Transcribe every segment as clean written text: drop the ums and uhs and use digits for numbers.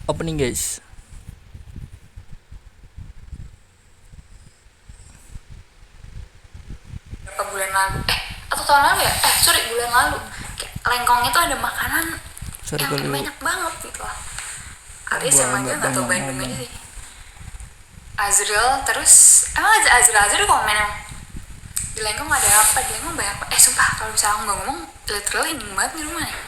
opening guys. Berapa bulan lalu atau tahun lalu ya, bulan lalu, kayak lengkongnya tuh ada makanan yang kayak banyak banget gitu lah. Alias emang aja nggak tau Bandung aja sih. Azril, terus emang Azril komen emang di lengkong ada apa, di lengkong banyak apa. Sumpah kalau misalnya aku nggak ngomong literally hening banget di rumah ya.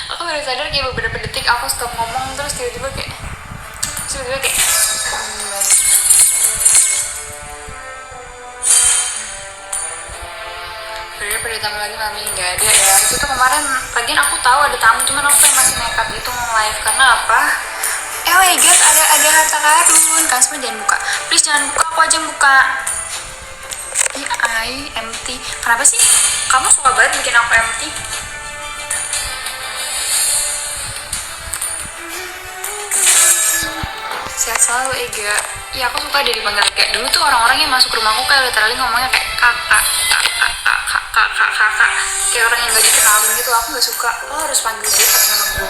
Aku baru sadar kayak beberapa detik aku stop ngomong, terus tiba-tiba kayak pada tamu lagi mami nggak ada ya. Itu tuh kemarin lagian aku tahu ada tamu, cuman aku kayak masih nekat gitu nge-live karena apa? Oh my god, ada harta karun. Kasma jangan buka, please jangan buka, aku aja buka. Empty. Kenapa sih kamu suka banget bikin aku empty? Sehat selalu Ega. Iya aku suka dari dipanggil Ega. Dulu tuh orang-orang yang masuk rumahku kayak literally ngomongnya kayak kakak, kayak orang yang gak dikenalin gitu. Aku gak suka. Lo harus panggil dia pakai nama gue,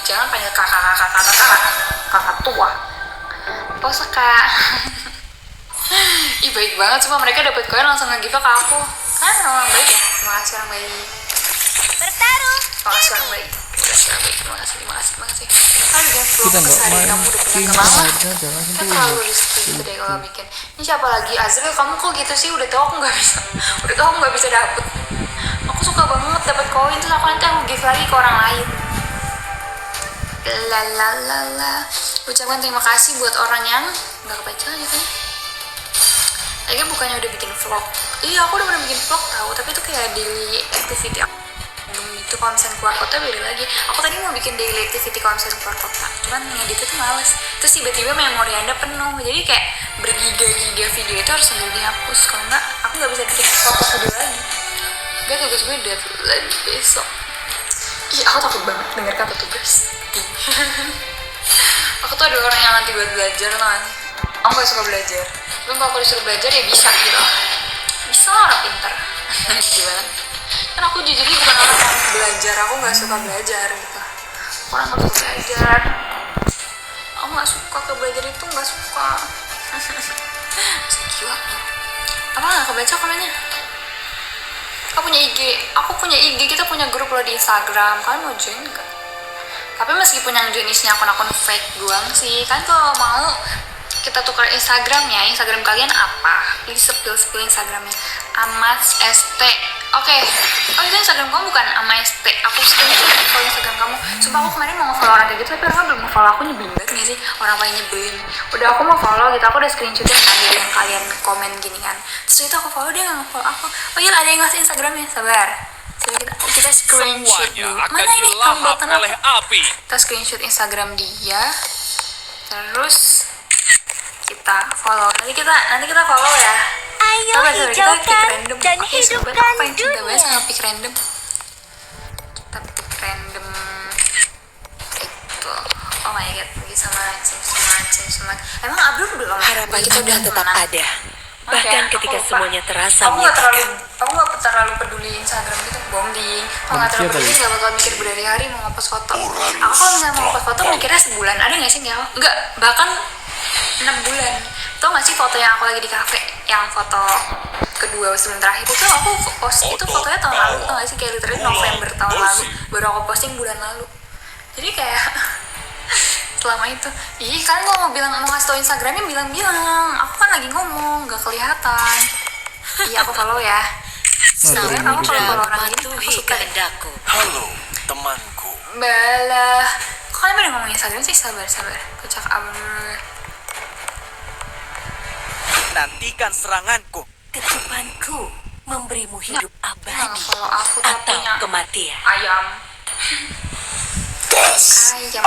jangan panggil kakak tua. Pause kak. Ih baik banget, cuma mereka dapat koin langsung nge-give ke aku. Kan orang baik ya. Terima kasih orang baik. Bertaruh. Terima kasih orang baik. Terima kasih. Aduh dan vlog keseharian kamu udah punya ke mama. Kan terlalu risky gitu deh kalau bikin. Ini siapa lagi? Azril, kamu kok gitu sih? Udah tau aku nggak bisa dapet. Aku suka banget dapat koin, terus aku nanti aku give lagi ke orang lain. Ucapkan terima kasih buat orang yang nggak kebaca gitu. Lagi bukannya udah bikin vlog. Iya aku udah pernah bikin vlog tahu, tapi itu kayak daily activity aku. Itu kalau misalnya keluar kota beda lagi. Aku tadi mau bikin daily activity kalau misalnya keluar kota, cuman ngedit itu males. Terus tiba-tiba memori anda penuh, jadi kayak bergiga-giga video itu harus sambil dihapus. Kalau enggak aku nggak bisa bikin foto video lagi. Gak, tugas gue deadline besok. Ih aku takut banget denger kata tugas. Aku tuh ada orang yang nanti buat belajar lah. Aku gak suka belajar, cuman kalau aku disuruh belajar ya bisa gitu. Bisa orang pintar. Gimana? Kan aku jujurnya bukan orang yang belajar, aku gak suka belajar gitu. Orang gak suka belajar, aku gak suka ke belajar itu, gak suka. Gila. Apa gak kebaca komennya? Aku punya IG, kita punya grup loh di Instagram. Kalian mau join gak? Tapi meskipun yang join isinya akun-akun fake doang sih. Kan kalau mau kita tukar Instagram ya. Instagram kalian apa? Please spill Instagramnya. Amas ST. Oke. Oh itu Instagram kamu bukan Amas ST. Aku screenshot kalau Instagram kamu. Sumpah aku kemarin mau nge-follow orang kayak gitu, tapi orang belum nge-follow aku. Nyebelin banget gak sih? Orang paling nyebelin. Udah aku mau follow gitu, aku udah screenshotin kan dari yang kalian komen gini kan. Terus itu aku follow, dia gak nge-follow aku. Oh iya ada yang ngasih Instagramnya, sabar. Kita screenshot dulu. Mana ini button oleh api. Kita screenshot Instagram dia. Terus kita follow. Nanti kita follow ya. Ayo hijaukan dan hidupkan dunia. Bahas sama pick random. Kita pick random itu. Oh my god, pergi sama Cing. Emang Abdul belum? Harapan kita tetap ada. Bahkan ketika semuanya terasa aku nggak terlalu peduli Instagram gitu, bombing. Aku nggak terlalu peduli, nggak bakal mikir berhari-hari mau ngepost foto. Aku kalau misalnya mau ngepost foto mikirnya sebulan, ada nggak sih nggak, bahkan 6 bulan. Tau nggak sih foto yang aku lagi di kafe, yang foto kedua sebelum terakhir itu aku post itu fotonya tahun lalu, tau nggak sih, kayak literally November tahun lalu baru aku posting bulan lalu. Jadi kayak selama itu, kan gue mau ngasih tau Instagramnya bilang, aku kan lagi ngomong, gak kelihatan. Aku follow ya. Sebenarnya kamu follow orang ini, aku suka. Halo temanku. Balah, kok kalian pada ngomong Instagram sih? Sabar. Kocak abur. Nantikan seranganku. Kecupanku memberimu hidup abadi Follow aku atau kematian. Ayam. Ayam.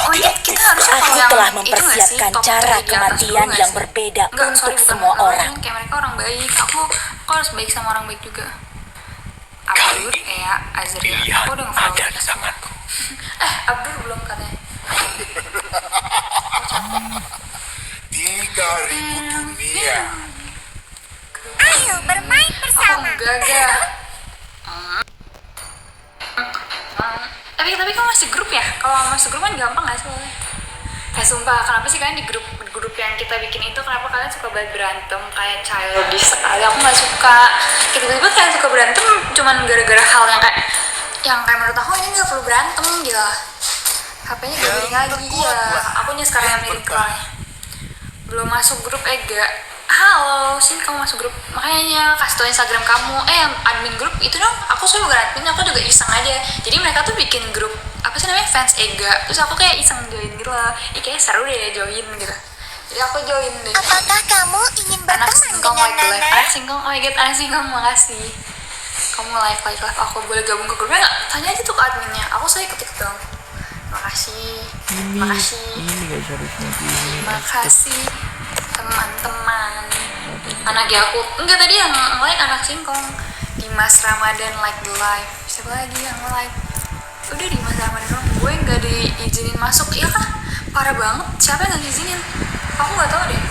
Oh iya, kita harus Aku telah mempersiapkan cara kematian yang berbeda untuk semua orang. Kayak mereka orang baik, aku harus baik sama orang baik juga. Abdur, Ea, Azria. Pilihan Aku udah nge-follow ada mereka di semua. tanganku. Abdur belum katanya. 3.000 dunia. Ayo bermain Aku bersama. enggak, gak. Tapi kamu masih grup ya? Kalau masuk grup kan gampang gak sih? Kayak sumpah, kenapa sih kalian di grup yang kita bikin itu, kenapa kalian suka banget berantem kayak childish sekali? Aku gak suka. Tiba-tiba kalian suka berantem cuman gara-gara hal yang kayak menurut aku ini gak perlu berantem gitu. HP-nya gak miring lagi ya. Akunya sekarang yang miring kerangnya. Belum masuk grup Ega. Halo, sini kamu masuk grup. Makanya kasih tau Instagram kamu. Admin grup itu dong. Aku soalnya bukan admin, aku juga iseng aja. Jadi mereka tuh bikin grup apa sih namanya, fans Ega. Terus aku kayak iseng join gitu lah. Kayak seru deh join gitu. Jadi aku join deh. Apakah kamu ingin Anak berteman singkong dengan like the live. Nana? Anak singkong, oh my god, anak singkong, makasih. Kamu live aku boleh gabung ke grupnya nggak? Tanya aja tuh ke adminnya. Aku ikut dong. Makasih. Makasih teman-teman. Anak aku enggak, tadi yang like anak singkong. Dimas Ramadan like the live. Siapa lagi yang like? Udah Dimas Ramadan dong. Gue nggak diizinin masuk. Iya kah? Parah banget. Siapa yang nggak ngizinin? Aku nggak tahu deh.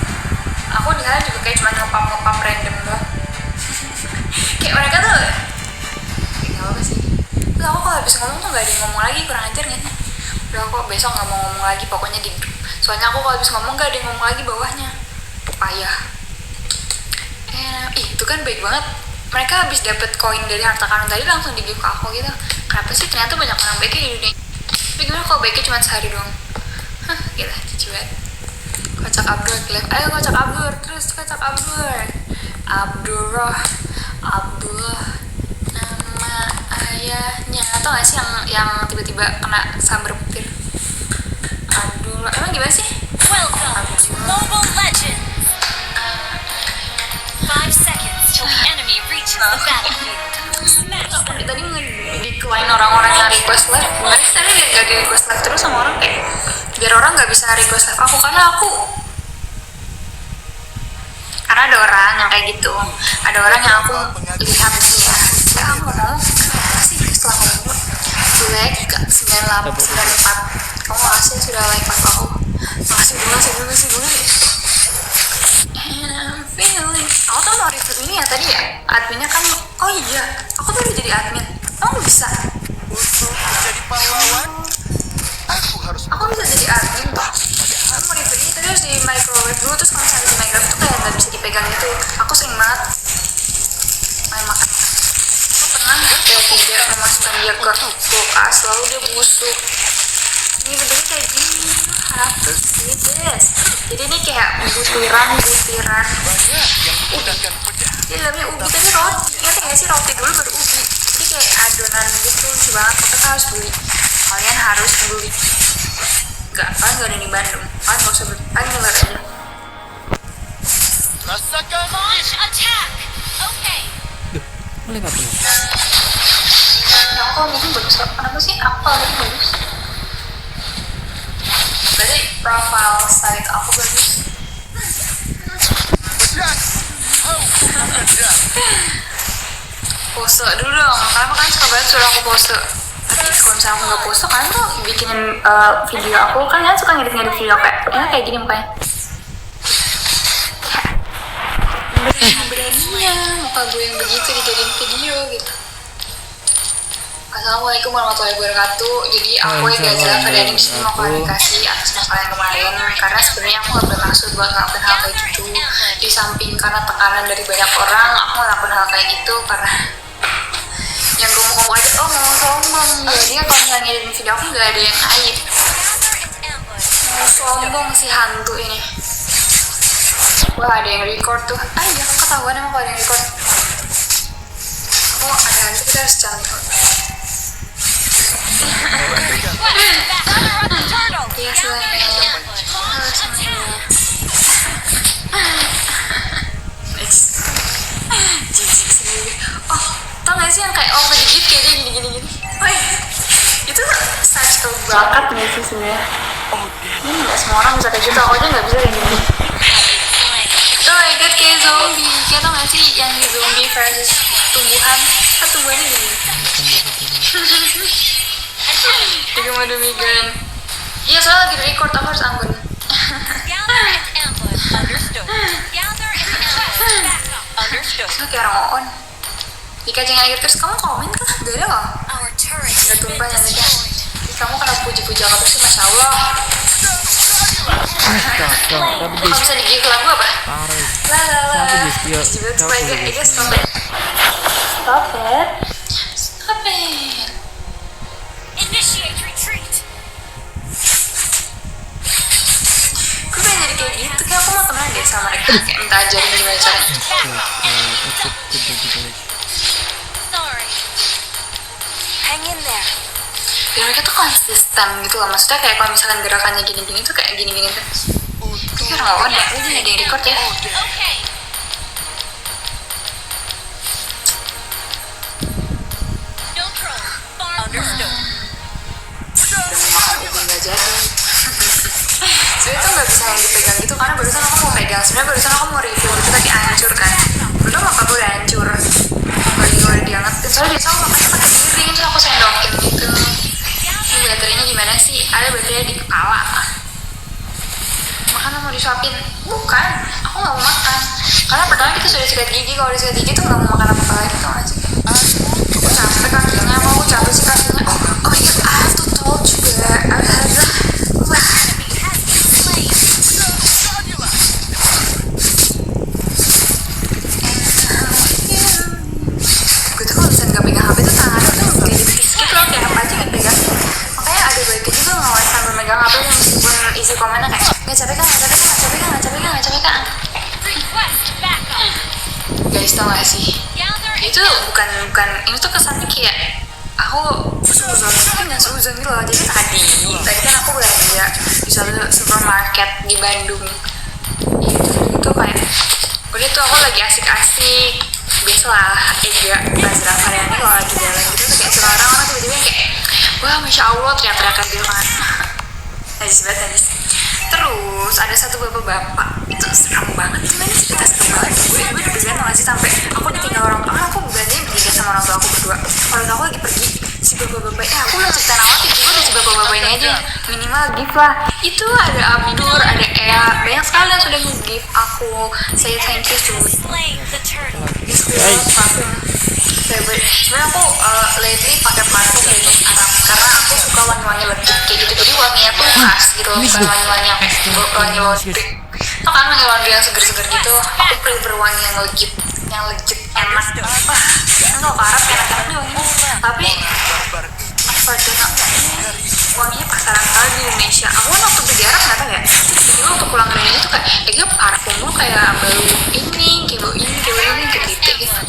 Aku di sana juga kayak cuma ngepam random doang. Kayak mereka tuh nggak apa sih. Terus aku kalau habis ngomong tuh nggak ada yang ngomong lagi, kurang ajar nggak sih? Udah aku besok nggak mau ngomong lagi pokoknya di grup. Soalnya aku kalau habis ngomong nggak ada yang ngomong lagi bawahnya. Payah. Itu kan baik banget. Mereka habis dapet koin dari harta karun tadi langsung di give ke aku gitu. Kenapa sih? Ternyata banyak orang baiknya di dunia. Tapi gimana kalau baiknya cuma sehari doang? Gila, cici banget. Kocak Abdur, ayo kocak Abdur, terus kocak Abdur. Abdullah, nama ayahnya. Atau gak sih yang tiba-tiba kena sambar petir? Abdullah, emang gimana sih? Welcome to Mobile Legends! 5 seconds till the enemy reaches the battlefield. Smash them! Tadi nge-decline orang-orang yang request live. Gimana sih tadi gak di request live terus sama orang kayak biar orang gak bisa request live aku, karena ada orang yang kayak gitu. Ada orang yang aku lihat sih ya. Aku mau kenapa sih setelah ngomong like 9894. Kamu makasih sudah like live aku. Makasih banget. And I'm feeling. Aku tuh mau review ini ya tadi ya. Adminnya kan, oh iya, aku tuh udah jadi admin. Kamu bisa? Untuk menjadi pahlawan, aku harus Aku bisa jadi admin toh. Aku mau review ini tadi harus di microwave dulu. Terus kalau misalnya di microwave tuh kayak nggak bisa dipegang gitu. Aku sering banget main makan. Aku pernah kayak tidak memasukkan dia ke kulkas, lalu dia busuk. Ini bentuknya kayak gini. Harus this. Jadi ini kayak butiran. banyak yang menggunakan pedang. Dia dalamnya ubi, tapi roti. Ngerti gak sih, roti dulu baru ubi. Jadi kayak adonan gitu, lucu banget. Kita harus beli. Kalian harus beli. Enggak, kalian gak ada di Bandung. Kalian gak usah beli. Kalian denger aja. Rasakan Launch attack! Okay. Mulai apa? Ya, aku mungkin bagus kok. Kenapa sih? Aku lagi bagus. Berarti profile style aku bagus. pedang. Kau pedang. Pose dulu dong. Kenapa kalian suka banget suruh aku pose? Tapi kalau misalnya aku gak pose, kalian tuh bikinin video aku. Kalian suka ngedit video kayak gini mukanya. Beraninya muka gue yang begitu dijadiin video gitu. Assalamualaikum warahmatullahi wabarakatuh. Jadi aku Gaza Ferdani di sini mau klarifikasi atas masalah yang kemarin, karena sebenarnya aku nggak bermaksud buat ngelakuin hal kayak gitu. Di samping karena tekanan dari banyak orang, aku ngelakuin hal kayak gitu karena yang gue mau ngomong aja, oh mau sombong. Jadi kalau misalnya ngeditin video aku nggak ada yang aib. Mau sombong si hantu ini. Wah, ada yang record tuh. Iya, ketahuan emang kalau ada yang record. Aku ada hantu, kita harus cantik. Iya semuanya. Halo semuanya. Next. Jijik sendiri. Oh, tau gak sih yang kayak kegigit kayak dia gini. Woi, itu such a bakat gak sih sebenarnya? Ini gak semua orang bisa kayak gitu. Aku aja gak bisa kayak gini. Oh my god, kayak zombie. Kayak tau gak sih yang di zombie versus tumbuhan? Tumbuhannya gini. Demikian. Iya soalnya lagi record, aku harus anggun. Gather and ambush. Understood. Gather and ambush. Back up. Understood. Itu kayak orang on. Jika jangan akhir terus kamu komen kah? Gak ada loh. Our turret Gak has been tumpah nanti. destroyed. Kamu kenapa puji-puji aku terus sih, Masya Allah. Kamu bisa digigit lagu apa? La la la. Juga coba aja stop it. Stop it. Stop it. Initiate retreat. Gue pengen jadi kayak gitu, kayak aku mau temenan deh sama mereka. Kayak minta ajarin gimana caranya. Sorry. Hang in there. Dan mereka tuh konsisten gitu loh. Maksudnya kayak kalau misalkan gerakannya gini-gini tuh kayak gini-gini terus. Kayak orang ada, ini ada yang record ya. Okay. No troll. Farm. Understood. Udah mau makan ubi gak jadi. Sebenernya tuh gak bisa yang dipegang gitu, karena barusan aku mau pegang. Sebenernya barusan aku mau review gitu tapi hancur kan. Udah maka gue udah hancur. Lagi gue udah diangetin, soalnya biasa aku makannya pakai piring, terus aku sendokin gitu. Ini baterainya gimana sih? Ada baterai di kepala. Makanan mau disuapin? Bukan, aku gak mau makan. Karena pertama kita sudah sikat gigi, kalau udah sikat gigi tuh gak mau makan apa-apa lagi tuh gak sih? Aku capek kakinya, aku capek sih kakinya. Oh my god, I have to talk juga. Gue tuh kalau misalnya gak pegang HP tuh tangannya tuh kayak dipikis gitu loh, kayak apa aja gak pegang. Makanya ada baiknya juga ngelawan sambil megang HP meskipun isi komennya kayak gak capek kan, gak capek kan, gak capek kan, gak capek kan, gak capek kan. Request backup. Guys tau gak sih? Gather and Itu bukan ini tuh kesannya kayak aku suzon, tapi nggak suzon gitu loh. Jadi tadi kan aku belanja di suatu supermarket di Bandung. Itu kayak udah tuh aku lagi asik-asik, biasalah Ega Azra Karyani kalau lagi jalan gitu tuh kayak suka orang tiba-tiba yang kayak wah Masya Allah teriak-teriakan gitu kan. Najis banget najis. Terus ada satu bapak-bapak itu seram banget, gimana sih kita seram banget. Gue bener-bener nggak sih sampai aku ditinggal orang tua. Aku belanjanya bertiga sama orang tua aku berdua. Kalau aku lagi pergi si bapak-bapak aku mau cerita nawatin juga udah si bapak-bapak ini aja minimal gift lah. Itu ada Abdur, ada Ea, banyak sekali yang sudah nge-gift aku. Saya thank you to slay the turtle. parfum favorite. Sebenarnya aku lately pakai parfum dari Arab karena aku suka wangi-wangi legit kayak gitu. Jadi wanginya tuh khas gitu loh, bukan wangi-wangi yang wangi laundry. Tau kan wangi-wangi yang seger-seger gitu. Aku prefer wangi yang legit enak. Wah, kalau ke Arab enak-enak nih wanginya. Tapi Fardana wanginya pasaran kali di Indonesia. Aku kan waktu di Arab nggak tahu ya. Jadi waktu pulang ke Indonesia tuh kayak parfum lu kayak bau ini, kayak bau ini, kayak gitu.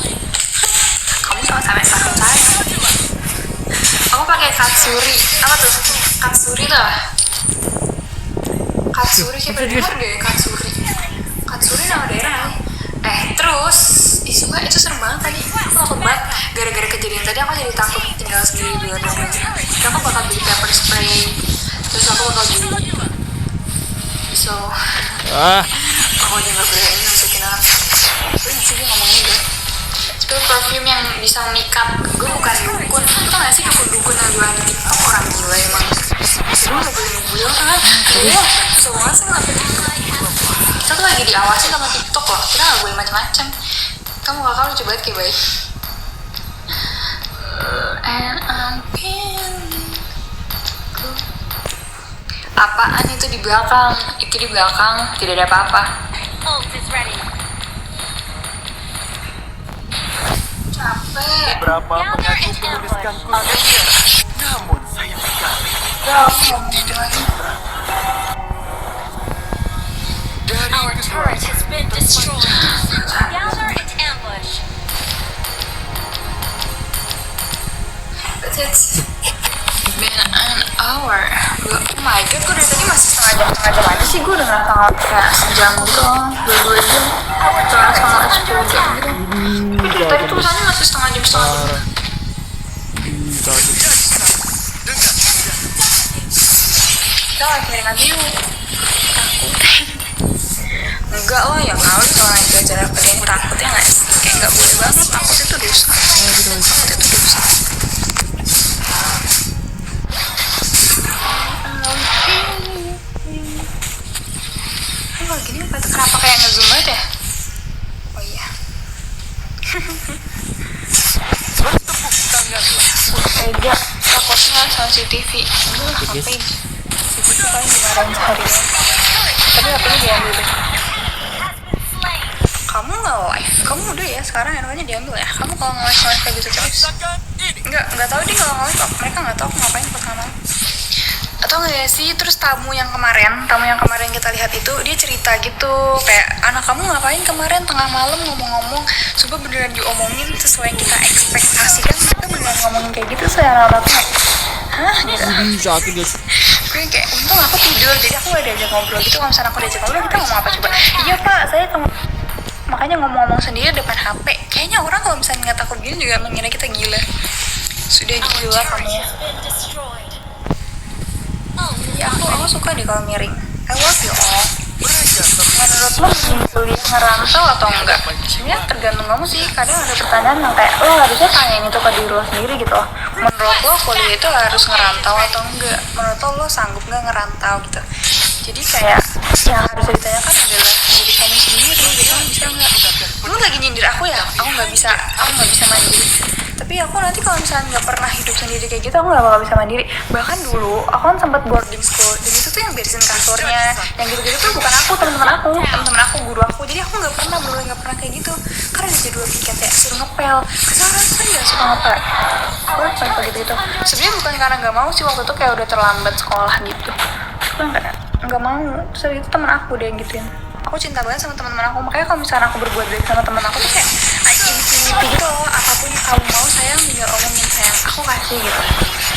Kamu sama-sama parfum saya. Aku pakai Katsuri. Apa tuh? Katsuri tuh apa? Katsuri siapa dengar deh Katsuri. Katsuri nama daerah nih. Terus sumpah itu serem banget tadi. Aku takut banget gara-gara kejadian tadi aku jadi takut tinggal sendiri di luar negeri. Jadi aku bakal beli pepper spray. Terus aku bakal beli. So aku aja gak berani masukin orang. Gue sih gue ngomongnya gue. Itu perfume yang bisa memikat. Gue bukan dukun. Tau gak sih dukun-dukun yang jualan di TikTok orang gila emang. Gue gak boleh ngebulang kan. Iya, susah banget sih ngelakuin itu. Kita tuh lagi diawasi sama TikTok loh. Kita gak boleh macam-macam. Kamu kakak lucu banget kayak baik. And I'm feeling good. Apaan itu di belakang? Itu di belakang tidak ada apa-apa. Ult is ready. Capek. Berapa Gather and pengagum ambush. menuliskanku Understood. namun sayang sekali. Our turret has been destroyed. Gather and ambush. But it's been an hour. Oh my god, gue dari tadi masih setengah jam aja sih. Gue udah ngerasa kayak sejam gitu, 2 jam. Setengah 10 jam gitu. Tapi tadi tulisannya masih setengah jam. Kita lagi keringat dulu. Enggak lah, ya kali kalau lagi acara kerjaan takut ya nggak sih? Kayak nggak boleh banget, takut itu dosa. CCTV. HP CCTV paling dimarahin seharian. Tapi HP-nya diambil deh. Kamu nge-live, kamu udah ya sekarang handphonenya diambil ya. Kamu kalau nge-live kayak gitu terus nggak tahu deh kalau nge-live, mereka nggak tahu aku ngapain pertama. Atau nggak sih, terus tamu yang kemarin kita lihat itu dia cerita gitu kayak, anak kamu ngapain kemarin tengah malam ngomong-ngomong, coba beneran diomongin sesuai yang kita ekspektasikan, mereka beneran ngomongin kayak gitu. Saya anak tuh hah gitu. Sakit guys. Gue kayak untung aku tidur jadi aku gak diajak ngobrol gitu. Kalau misalnya aku diajak ngobrol kita ngomong apa coba? Iya pak, saya makanya ngomong-ngomong sendiri depan HP. Kayaknya orang kalau misalnya ngeliat aku gini juga mengira kita gila. Sudah gila kamu. Ya aku suka deh kalau miring. I love you all. Menurut lo kuliah ngerantau atau enggak? Sebenarnya tergantung kamu sih. Kadang ada pertanyaan yang kayak lo harusnya tanyain itu ke diri lo sendiri gitu loh. Menurut lo kuliah itu harus ngerantau atau enggak? Menurut lo sanggup nggak ngerantau gitu? Jadi kayak yang harus ditanyakan adalah diri kamu sendiri. Jadi kamu bisa nggak? Lu lagi nyindir aku ya? Aku nggak bisa mandiri. Tapi aku nanti kalau misalnya nggak pernah hidup sendiri kayak gitu, aku nggak bakal bisa mandiri. Bahkan dulu aku kan sempat boarding school, dan itu tuh yang beresin kasurnya, yang gitu-gitu tuh bukan aku, teman-teman aku, guru aku. Jadi aku nggak pernah kayak gitu, karena ada jadwal piket ya, suruh ngepel. Kesana kan nggak suka ngepel. Aku kayak gitu. Sebenarnya bukan karena nggak mau sih, waktu itu kayak udah terlambat sekolah gitu. Aku nggak mau. Terus itu teman aku deh yang gituin. Aku cinta banget sama teman-teman aku, makanya kalau misalnya aku berbuat baik sama teman aku tuh kayak infinity gitu loh. Apapun yang kamu mau sayang, tinggal omongin sayang, aku kasih gitu.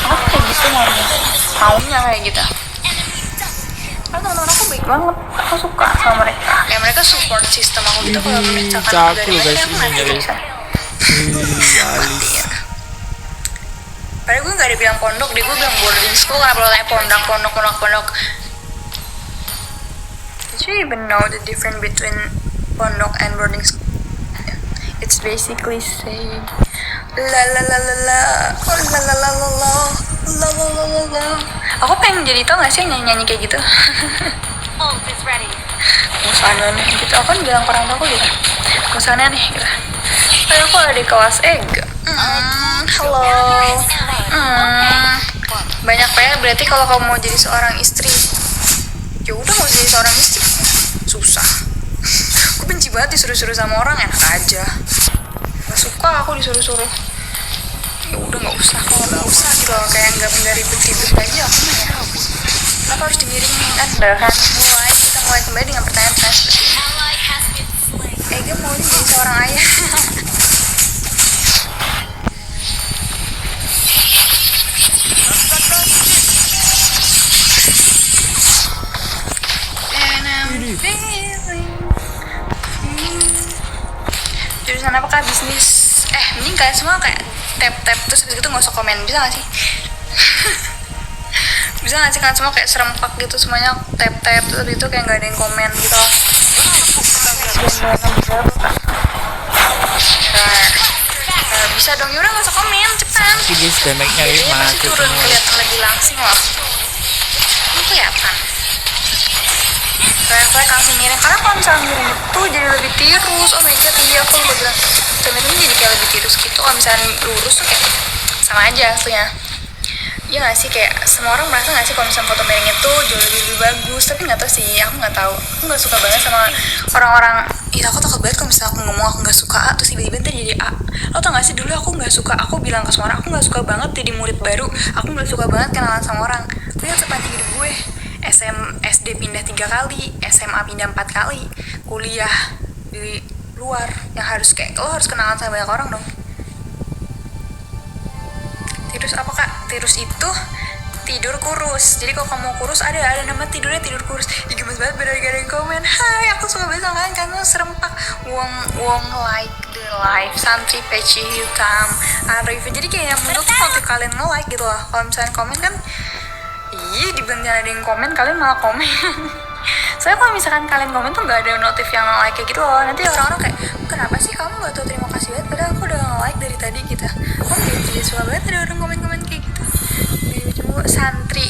Aku tuh kayak gitu maunya kayak gitu. Karena teman-teman aku baik banget, aku suka sama mereka. Kayak mereka support sistem aku gitu. Kalau misalkan dari mereka aku nanti bisa matiin. Padahal gue gak ada bilang pondok deh, gue bilang boarding school. Kenapa lo tanya pondok? Did you even know the difference between pondok and boarding school? It's basically saying la la la la la, oh la la la la la, la la la la la. Aku pengen jadi, tau gak sih nyanyi kayak gitu? Ult is ready. Musana nih gitu. Aku kan bilang ke orang tua aku gitu, musana nih gitu. Kayak aku ada di kelas halo. Banyak PR berarti kalau kamu mau jadi seorang istri. Ya udah nggak usah jadi seorang istri, susah. Aku benci banget disuruh-suruh sama orang, enak aja. Gak suka aku disuruh-suruh. Ya udah nggak usah, kalau nggak usah gitu loh, kayak nggak ribet-ribet aja aku mah ya. Kenapa harus dimiringin kan? Kita mulai kembali dengan pertanyaan-pertanyaan seperti ini. Ally has been slain. Ega mau jadi seorang ayah. Jurusan apakah bisnis? Mending kalian semua kayak tap terus habis itu nggak usah komen, bisa nggak sih? Bisa nggak sih kalian semua kayak serempak gitu semuanya tap terus habis itu kayak nggak ada yang komen gitu? Bisa dong, yaudah nggak usah komen, cepetan. Ini damage-nya Jadi pasti mati turun, semua. kelihatan lebih langsing loh. Ini kelihatan. Kayak langsung miring, karena kalau misalnya miring itu jadi lebih tirus. Oh my god, iya aku udah bilang miring jadi kayak lebih tirus gitu. Kalau misalnya lurus tuh kayak sama aja aslinya. Iya nggak sih, kayak semua orang merasa nggak sih kalau misalnya foto miring itu jauh lebih bagus. Tapi nggak tahu sih, aku nggak tahu. Aku nggak suka banget sama orang-orang. Iya, aku takut banget kalau misalnya aku ngomong aku nggak suka A terus tiba-tiba ntar jadi A. Lo tau nggak sih, dulu aku nggak suka, aku bilang ke semua orang aku nggak suka banget jadi murid baru. Aku nggak suka banget kenalan sama orang. Lihat sepanjang hidup gue, SD pindah 3 kali, SMA pindah 4 kali, kuliah di luar yang harus kayak lo harus kenalan sama banyak orang dong. Tirus apa kak? Tirus itu tidur kurus. Jadi kalau kamu kurus ada nama tidurnya tidur kurus. Ih gemes banget, bener gak ada yang komen. Hai, aku suka banget sama kalian, kamu serempak. Wong like the life, santri peci hitam, Arif. Jadi kayak menurut tuh kalau kalian nge-like gitu loh. Kalau misalnya komen kan, dibenci ada yang komen, kalian malah komen. Soalnya kalau misalkan kalian komen tuh gak ada notif yang nge-like kayak gitu loh. Nanti orang-orang kayak, kenapa sih kamu gak tau terima kasih banget, padahal aku udah nge-like dari tadi gitu. Aku jadi suka banget ada orang komen-komen kayak gitu. Santri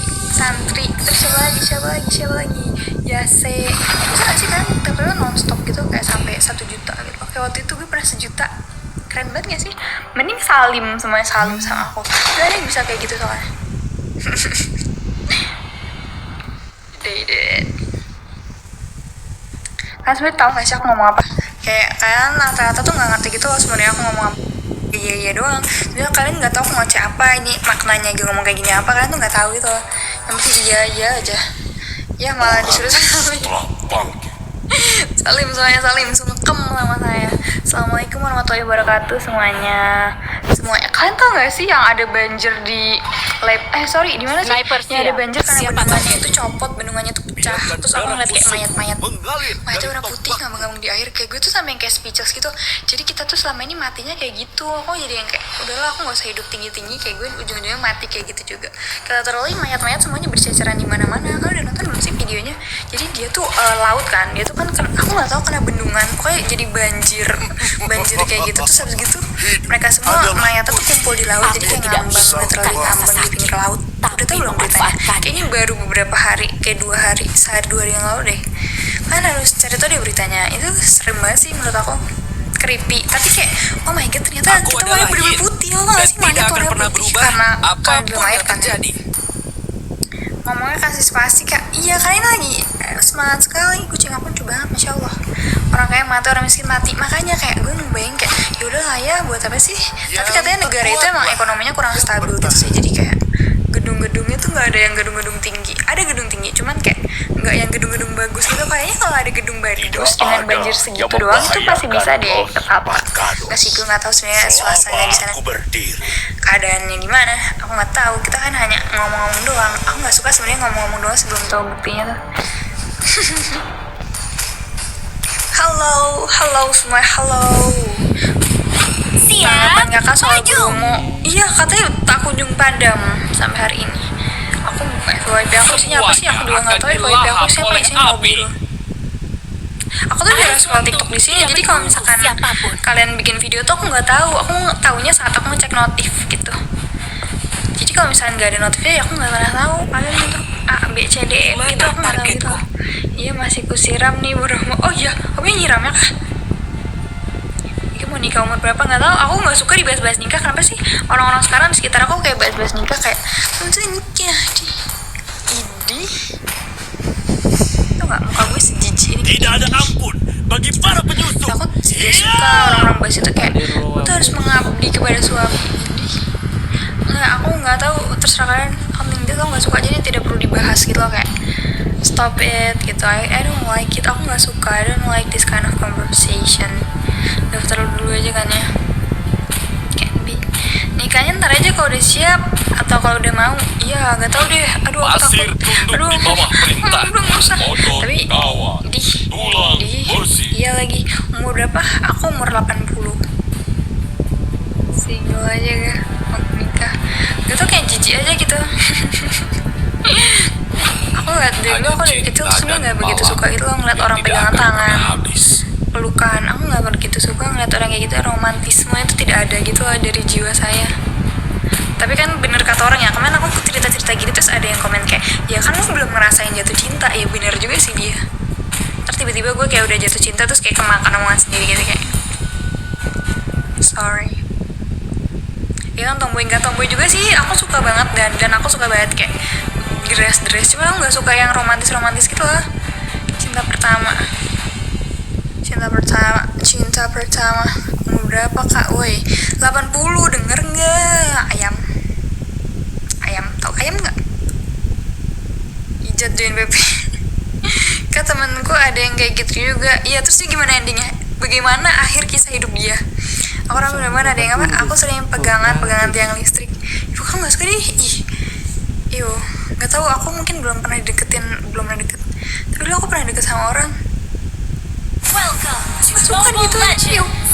terus siapa lagi Yase. Bisa gak sih kan tapi non-stop gitu kayak sampai 1 juta gitu. Oke, waktu itu gue pernah 1 juta, keren banget gak sih? Mending semuanya salim sama aku. Gak ada yang bisa kayak gitu soalnya. Dated. Kan sebenernya tau gak sih aku ngomong apa? Kayak kalian rata-rata tuh gak ngerti gitu loh sebenarnya aku ngomong apa. Iya doang. Jadi kalian nggak tahu aku ngoceh apa, ini maknanya gue ngomong kayak gini apa, kalian tuh nggak tahu gitu loh. Yang penting iya aja. Ya malah disuruh salim. Salim semuanya, salim sungkem sama saya. Assalamualaikum warahmatullahi wabarakatuh semuanya. Kalian tau gak sih yang ada banjir di di mana sih? Yang ada banjir karena bendungannya itu copot, bendungannya tuh pecah. Terus aku ngeliat kayak mayat-mayat. Mayatnya warna putih ngambang-ngambang di air. Kayak gue tuh sampai yang kayak speechless gitu. Jadi kita tuh selama ini matinya kayak gitu. Aku jadi yang kayak udahlah aku gak usah hidup tinggi-tinggi, kayak gue ujung-ujungnya mati kayak gitu juga. Kita terlalu mayat-mayat semuanya berceceran di mana-mana. Kalian udah nonton belum sih videonya? Jadi dia tuh laut kan. Dia tuh kan aku nggak tahu kena bendungan. Pokoknya jadi banjir kayak gitu. Terus habis gitu mereka semua mayatnya tuh kumpul di laut. Jadi kayak ngambang, literally ngambang di pinggir laut. Udah tau belum beritanya? Kayaknya baru beberapa hari, kayak 2 hari, sehari 2 hari yang lalu deh. Kalian harus cari tau deh beritanya. Itu serem banget sih menurut aku. Creepy, tapi kayak oh my god ternyata Aku kita adalah warnanya bener-bener Yin, putih. Lo gak sih dan tidak akan warnanya pernah putih berubah karena apapun belum air yang kan. terjadi. Ngomongnya kasih spasi kak. Iya kalian lagi semangat sekali. Kucing aku coba, masya Allah. Orang kaya mati, orang miskin mati. Makanya kayak gue ngebayang kayak yaudah lah ya buat apa sih. Tapi katanya negara itu emang ekonominya kurang stabil gitu sih. Jadi kayak gedung-gedungnya tuh nggak ada yang gedung-gedung tinggi. Ada gedung tinggi, cuman kayak nggak yang gedung-gedung bagus gitu. Kayaknya kalau ada gedung bagus dengan banjir segitu doang itu pasti bisa deh ketapa. Nggak sih, gue nggak tahu sebenarnya suasana di sana keadaannya gimana. Aku nggak tahu. Kita kan hanya ngomong-ngomong doang. Aku nggak suka sebenarnya ngomong-ngomong doang sebelum tahu buktinya tuh. Halo semua, halo. Tanggapan kakak soal Bromo. Iya katanya tak kunjung padam sampai hari ini. Aku FYP aku isinya apa sih? Aku juga nggak tahu FYP aku siapa isinya mobil. Aku tuh jarang scroll TikTok di sini. Jadi kalau misalkan kalian bikin video tuh aku nggak tahu. Aku taunya saat aku ngecek notif gitu. Jadi kalau misalkan nggak ada notifnya ya aku nggak pernah tahu. Kalian itu A B C D E gitu aku nggak tahu gitu. Iya masih kusiram nih Bromo. Oh iya, kamu nyiramnya kah? Mau nikah umur berapa nggak tahu. Aku nggak suka dibahas-bahas nikah. Kenapa sih orang-orang sekarang di sekitar aku kayak bahas-bahas nikah kayak nanti nikah di idi. Tau nggak muka gue sejijik ini. Tidak ada ampun bagi para penyusup. Aku tidak suka orang-orang bahas itu kayak itu harus mengabdi kepada suami. Nggak, aku nggak tahu. Terserah kalian. Aku intinya aku nggak suka, jadi tidak perlu dibahas gitu loh, kayak stop it gitu. I don't like it. Aku nggak suka. I don't like this kind of conversation. Daftar dulu aja kan ya. Can't be. Nikahnya ntar aja kalau udah siap atau kalau udah mau. Iya gak tau deh. Aduh aku Pasir takut. tunduk Aduh di bawah perintah. Udah gak usah. Otot, Tapi kawan, tulang, bersih. iya lagi. Umur berapa? Aku umur 80. Single aja gak mau nikah. Gak tau kayak jijik aja gitu. Aku liat dulu, aku dari kecil sebenernya gak begitu suka gitu loh ngeliat orang pegangan tangan, pelukan. Aku gak begitu suka ngeliat orang kayak gitu. Romantisme itu tidak ada gitu loh dari jiwa saya. Tapi kan bener kata orang ya, kemarin aku cerita-cerita gini terus ada yang komen kayak ya kan lu belum ngerasain jatuh cinta. Ya bener juga sih dia. Terus tiba-tiba gue kayak udah jatuh cinta terus kayak kemakan omongan sendiri gitu kayak sorry. Ya kan tomboy gak tomboy juga sih. Aku suka banget dan aku suka banget kayak dress. Cuma aku gak suka yang romantis gitu lah. Cinta pertama umur berapa kak? Woi 80 denger nggak? Ayam tau ayam nggak? Ijat join BP. Kak temanku ada yang kayak gitu juga. Iya terus dia gimana endingnya? Bagaimana akhir kisah hidup dia? Aku orang bener-bener ada yang apa? Aku sering pegangan tiang listrik. Ibu kamu nggak suka deh? Nggak tahu. Aku mungkin belum pernah deket. Tapi dulu aku pernah deket sama orang. Welcome to Gak suka Mobile gitu. Legends.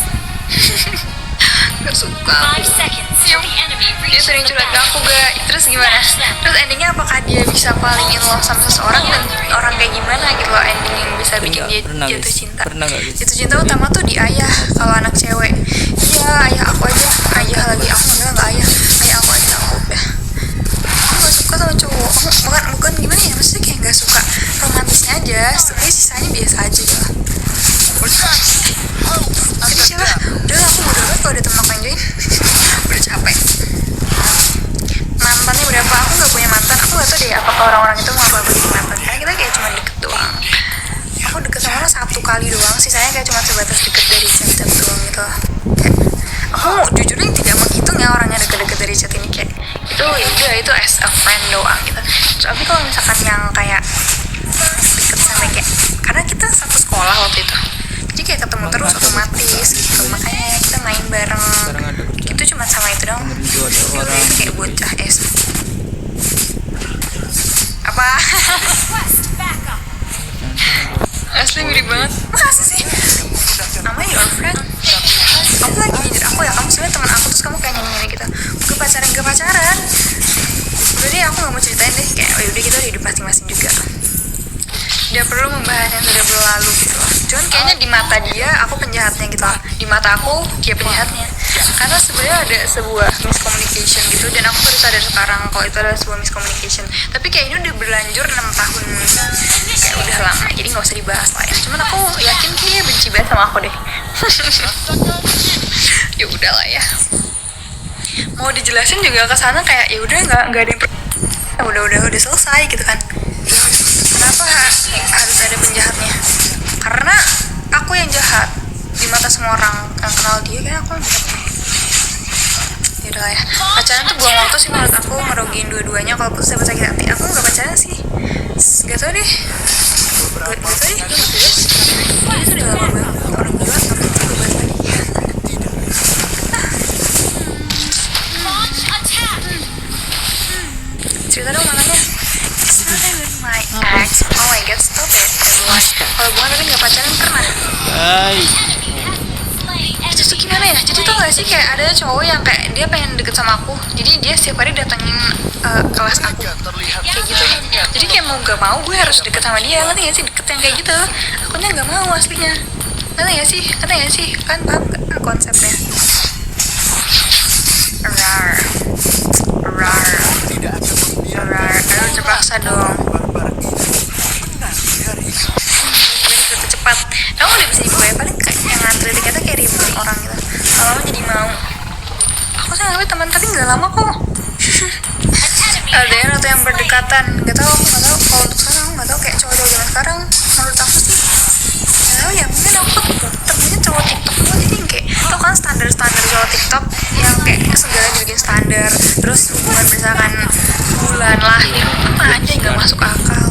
Gak suka. 5 seconds till the enemy Dia reaches sering the curhat ke aku battlefield. gak. Terus gimana? Terus endingnya apakah dia bisa paling in love sama seseorang dan orang kayak gimana gitu loh ending yang bisa bikin dia jatuh cinta. Jatuh cinta utama tuh di ayah kalau anak cewek. Iya ayah aku aja. Ayah lagi aku nggak ayah. Ayah aku aja aku udah. Aku gak suka sama cowok. Bukan gimana ya, maksudnya kayak gak suka romantisnya aja. Tapi sisanya biasa aja gitu. Tapi siapa? Udah aku bodo banget kalau ada temen aku yang join. Udah capek. Mantannya berapa? Aku gak punya mantan. just a friend doang gitu. Tapi kalau misalkan yang kayak deket sama kayak, karena kita satu sekolah waktu itu, jadi kayak ketemu terus otomatis gitu, makanya kita main bareng itu cuma sama itu dong. Udah itu kayak bocah apa asli mirip banget. Masa sih nama your friend? Aku lagi nyindir aku ya, kamu sebenarnya teman aku terus kamu kayak nyanyi gitu. Gak pacaran. Udah deh, aku gak mau ceritain deh, kayak oh yaudah kita udah hidup masing-masing juga. Dia perlu membahas yang sudah berlalu gitu loh. Cuman kayaknya di mata dia aku penjahatnya gitu loh. Di mata aku dia penjahatnya. Karena sebenarnya ada sebuah miscommunication gitu, dan aku baru sadar sekarang kalau itu adalah sebuah miscommunication. Tapi kayak ini udah berlanjur 6 tahun, kayak udah lama, jadi nggak usah dibahas lah ya. Cuman aku yakin dia benci banget sama aku deh. Ya udahlah ya. Mau dijelasin juga ke sana kayak ya udah nggak ada yang udah selesai gitu kan. Kenapa harus ada penjahatnya? Karena aku yang jahat di mata semua orang yang kenal dia, kayak aku yang jahat. Yaudah lah ya, pacaran tuh buang waktu sih menurut aku, ngerugiin dua-duanya. Kalau putus dapat sakit hati, aku nggak pacaran sih. Gak tau deh, gue nggak jelas. Ini tuh udah lama banget orang gila nggak penting gue bahas lagi. Launch attack. Cerita dong makanya. Started with my ex. Oh my god, stop it everyone. Kalau bukan tapi nggak pacaran pernah. Itu tuh gimana ya? Jadi tau gak sih kayak ada cowok yang kayak dia pengen deket sama aku, jadi dia setiap hari datengin kelas aku kayak gitu. Jadi kayak mau gak mau gue harus deket sama dia. Ngerti gak sih deket yang kayak gitu? Akunya gak mau aslinya. Ngerti gak sih? Kan paham gak konsepnya? Rar. Aduh terpaksa dong. Cepat. Kamu udah bisa gue paling kayak yang ngantri dikata kayak ribuan orang gitu. Lama jadi mau. Aku sih nggak teman tapi nggak lama kok. LDR atau yang berdekatan, nggak tahu. Aku nggak tahu kalau untuk sekarang aku nggak tahu kayak cowok-cowok zaman sekarang. Menurut aku sih nggak tahu ya, mungkin aku temennya cowok TikTok juga, jadi kayak tau kan standar cowok TikTok yang kayak segala dibikin standar. Terus hubungan misalkan bulan lahir apa aja nggak masuk akal.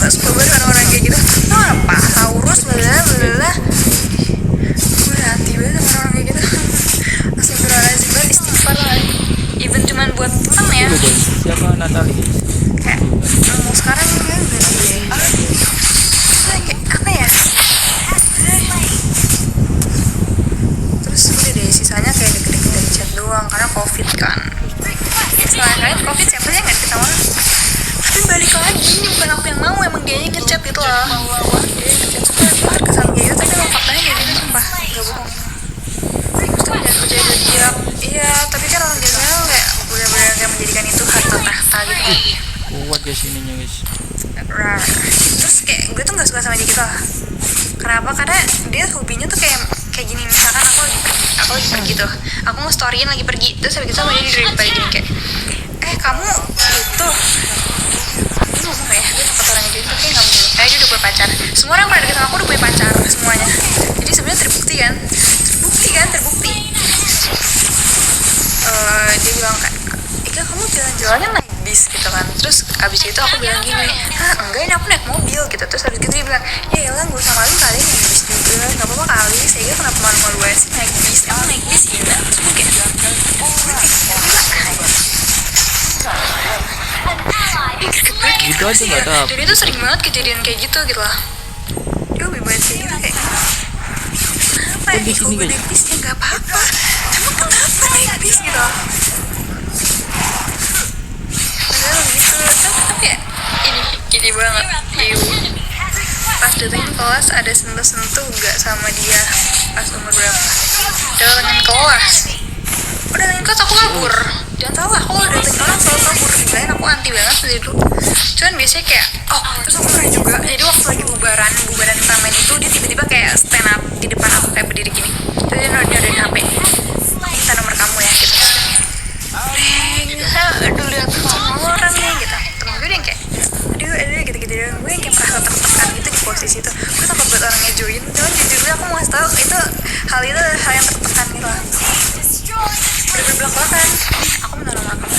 Gak suka banget orang-orang kayak gitu. Tau apa? Taurus blablabla. Gue hati banget sama orang kayak gitu. Astagfirullahaladzim banget, istighfar lah. Even cuman buat temen ya. Siapa Natali? Kayak mau sekarang kan udah deh. Kayak apa ya? Terus udah deh, sisanya kayak deket-deket dari chat doang karena covid kan. Selain kalian covid siapa sih yang gak deket sama orang? Tapi balik lagi, ini bukan aku yang mau, emang dia yang ngechat gitu lah. Dia ngechat suka kesan kayak gitu, tapi emang faktanya kayak gitu sumpah, gak bohong. Terus tuh jangan percaya dia. Iya, tapi kan orang biasanya kayak bener-bener kayak menjadikan itu harta tahta gitu. Kuat guys ininya guys. Terus kayak gue tuh gak suka sama dia gitu lah. Kenapa? Karena dia hobinya tuh kayak gini, misalkan aku lagi pergi tuh, aku nge-storyin lagi pergi, terus habis itu sama dia di gini kayak kamu itu dia ngomong kayak dia takut orangnya jadi tapi nggak mungkin dia udah punya pacar. Semua orang pada deket sama aku udah punya pacar semuanya, jadi sebenarnya terbukti dia bilang kayak Ika kamu jalan-jalannya naik bis gitu kan. Terus abis itu aku bilang gini, enggak ini aku naik mobil gitu. Terus abis itu dia bilang ya elah gak usah kali naik bis juga, gak apa-apa kali saya kenapa malu-malu aja sih naik bis, emang naik bis gila. Terus gue kayak Gitu aja nggak tahu. Dan itu sering banget kejadian kayak gitu lah. Dia lebih banyak kayak gitu kayak kenapa ya kalau gue naik bis ya nggak apa-apa, emang kenapa naik bis gitu. Padahal gitu tapi ya ini gini banget. Pas datengin kelas ada sentuh-sentuh gak sama dia pas umur berapa. Datengin kelas aku kabur. Jangan salah, aku kalau datengin orang selalu kabur. Dibilangin aku anti banget dari dulu. Cuman biasanya kayak terus aku pernah juga, jadi waktu lagi bubaran taman itu dia tiba-tiba kayak stand up di depan aku kayak berdiri gini. Terus dia nodorin HP, minta nomor kamu ya gitu. Aduh lihat sama orang nih gitu. Temen gue yang kayak aduh gitu-gitu doang. Gue yang kayak merasa tertekan gitu di posisi itu. Gue takut buat orangnya join. Cuman jujur aku mau ngasih tau itu hal yang tertekan gitu lah. Udah berbelak-belakan. Aku minta nomor kamu.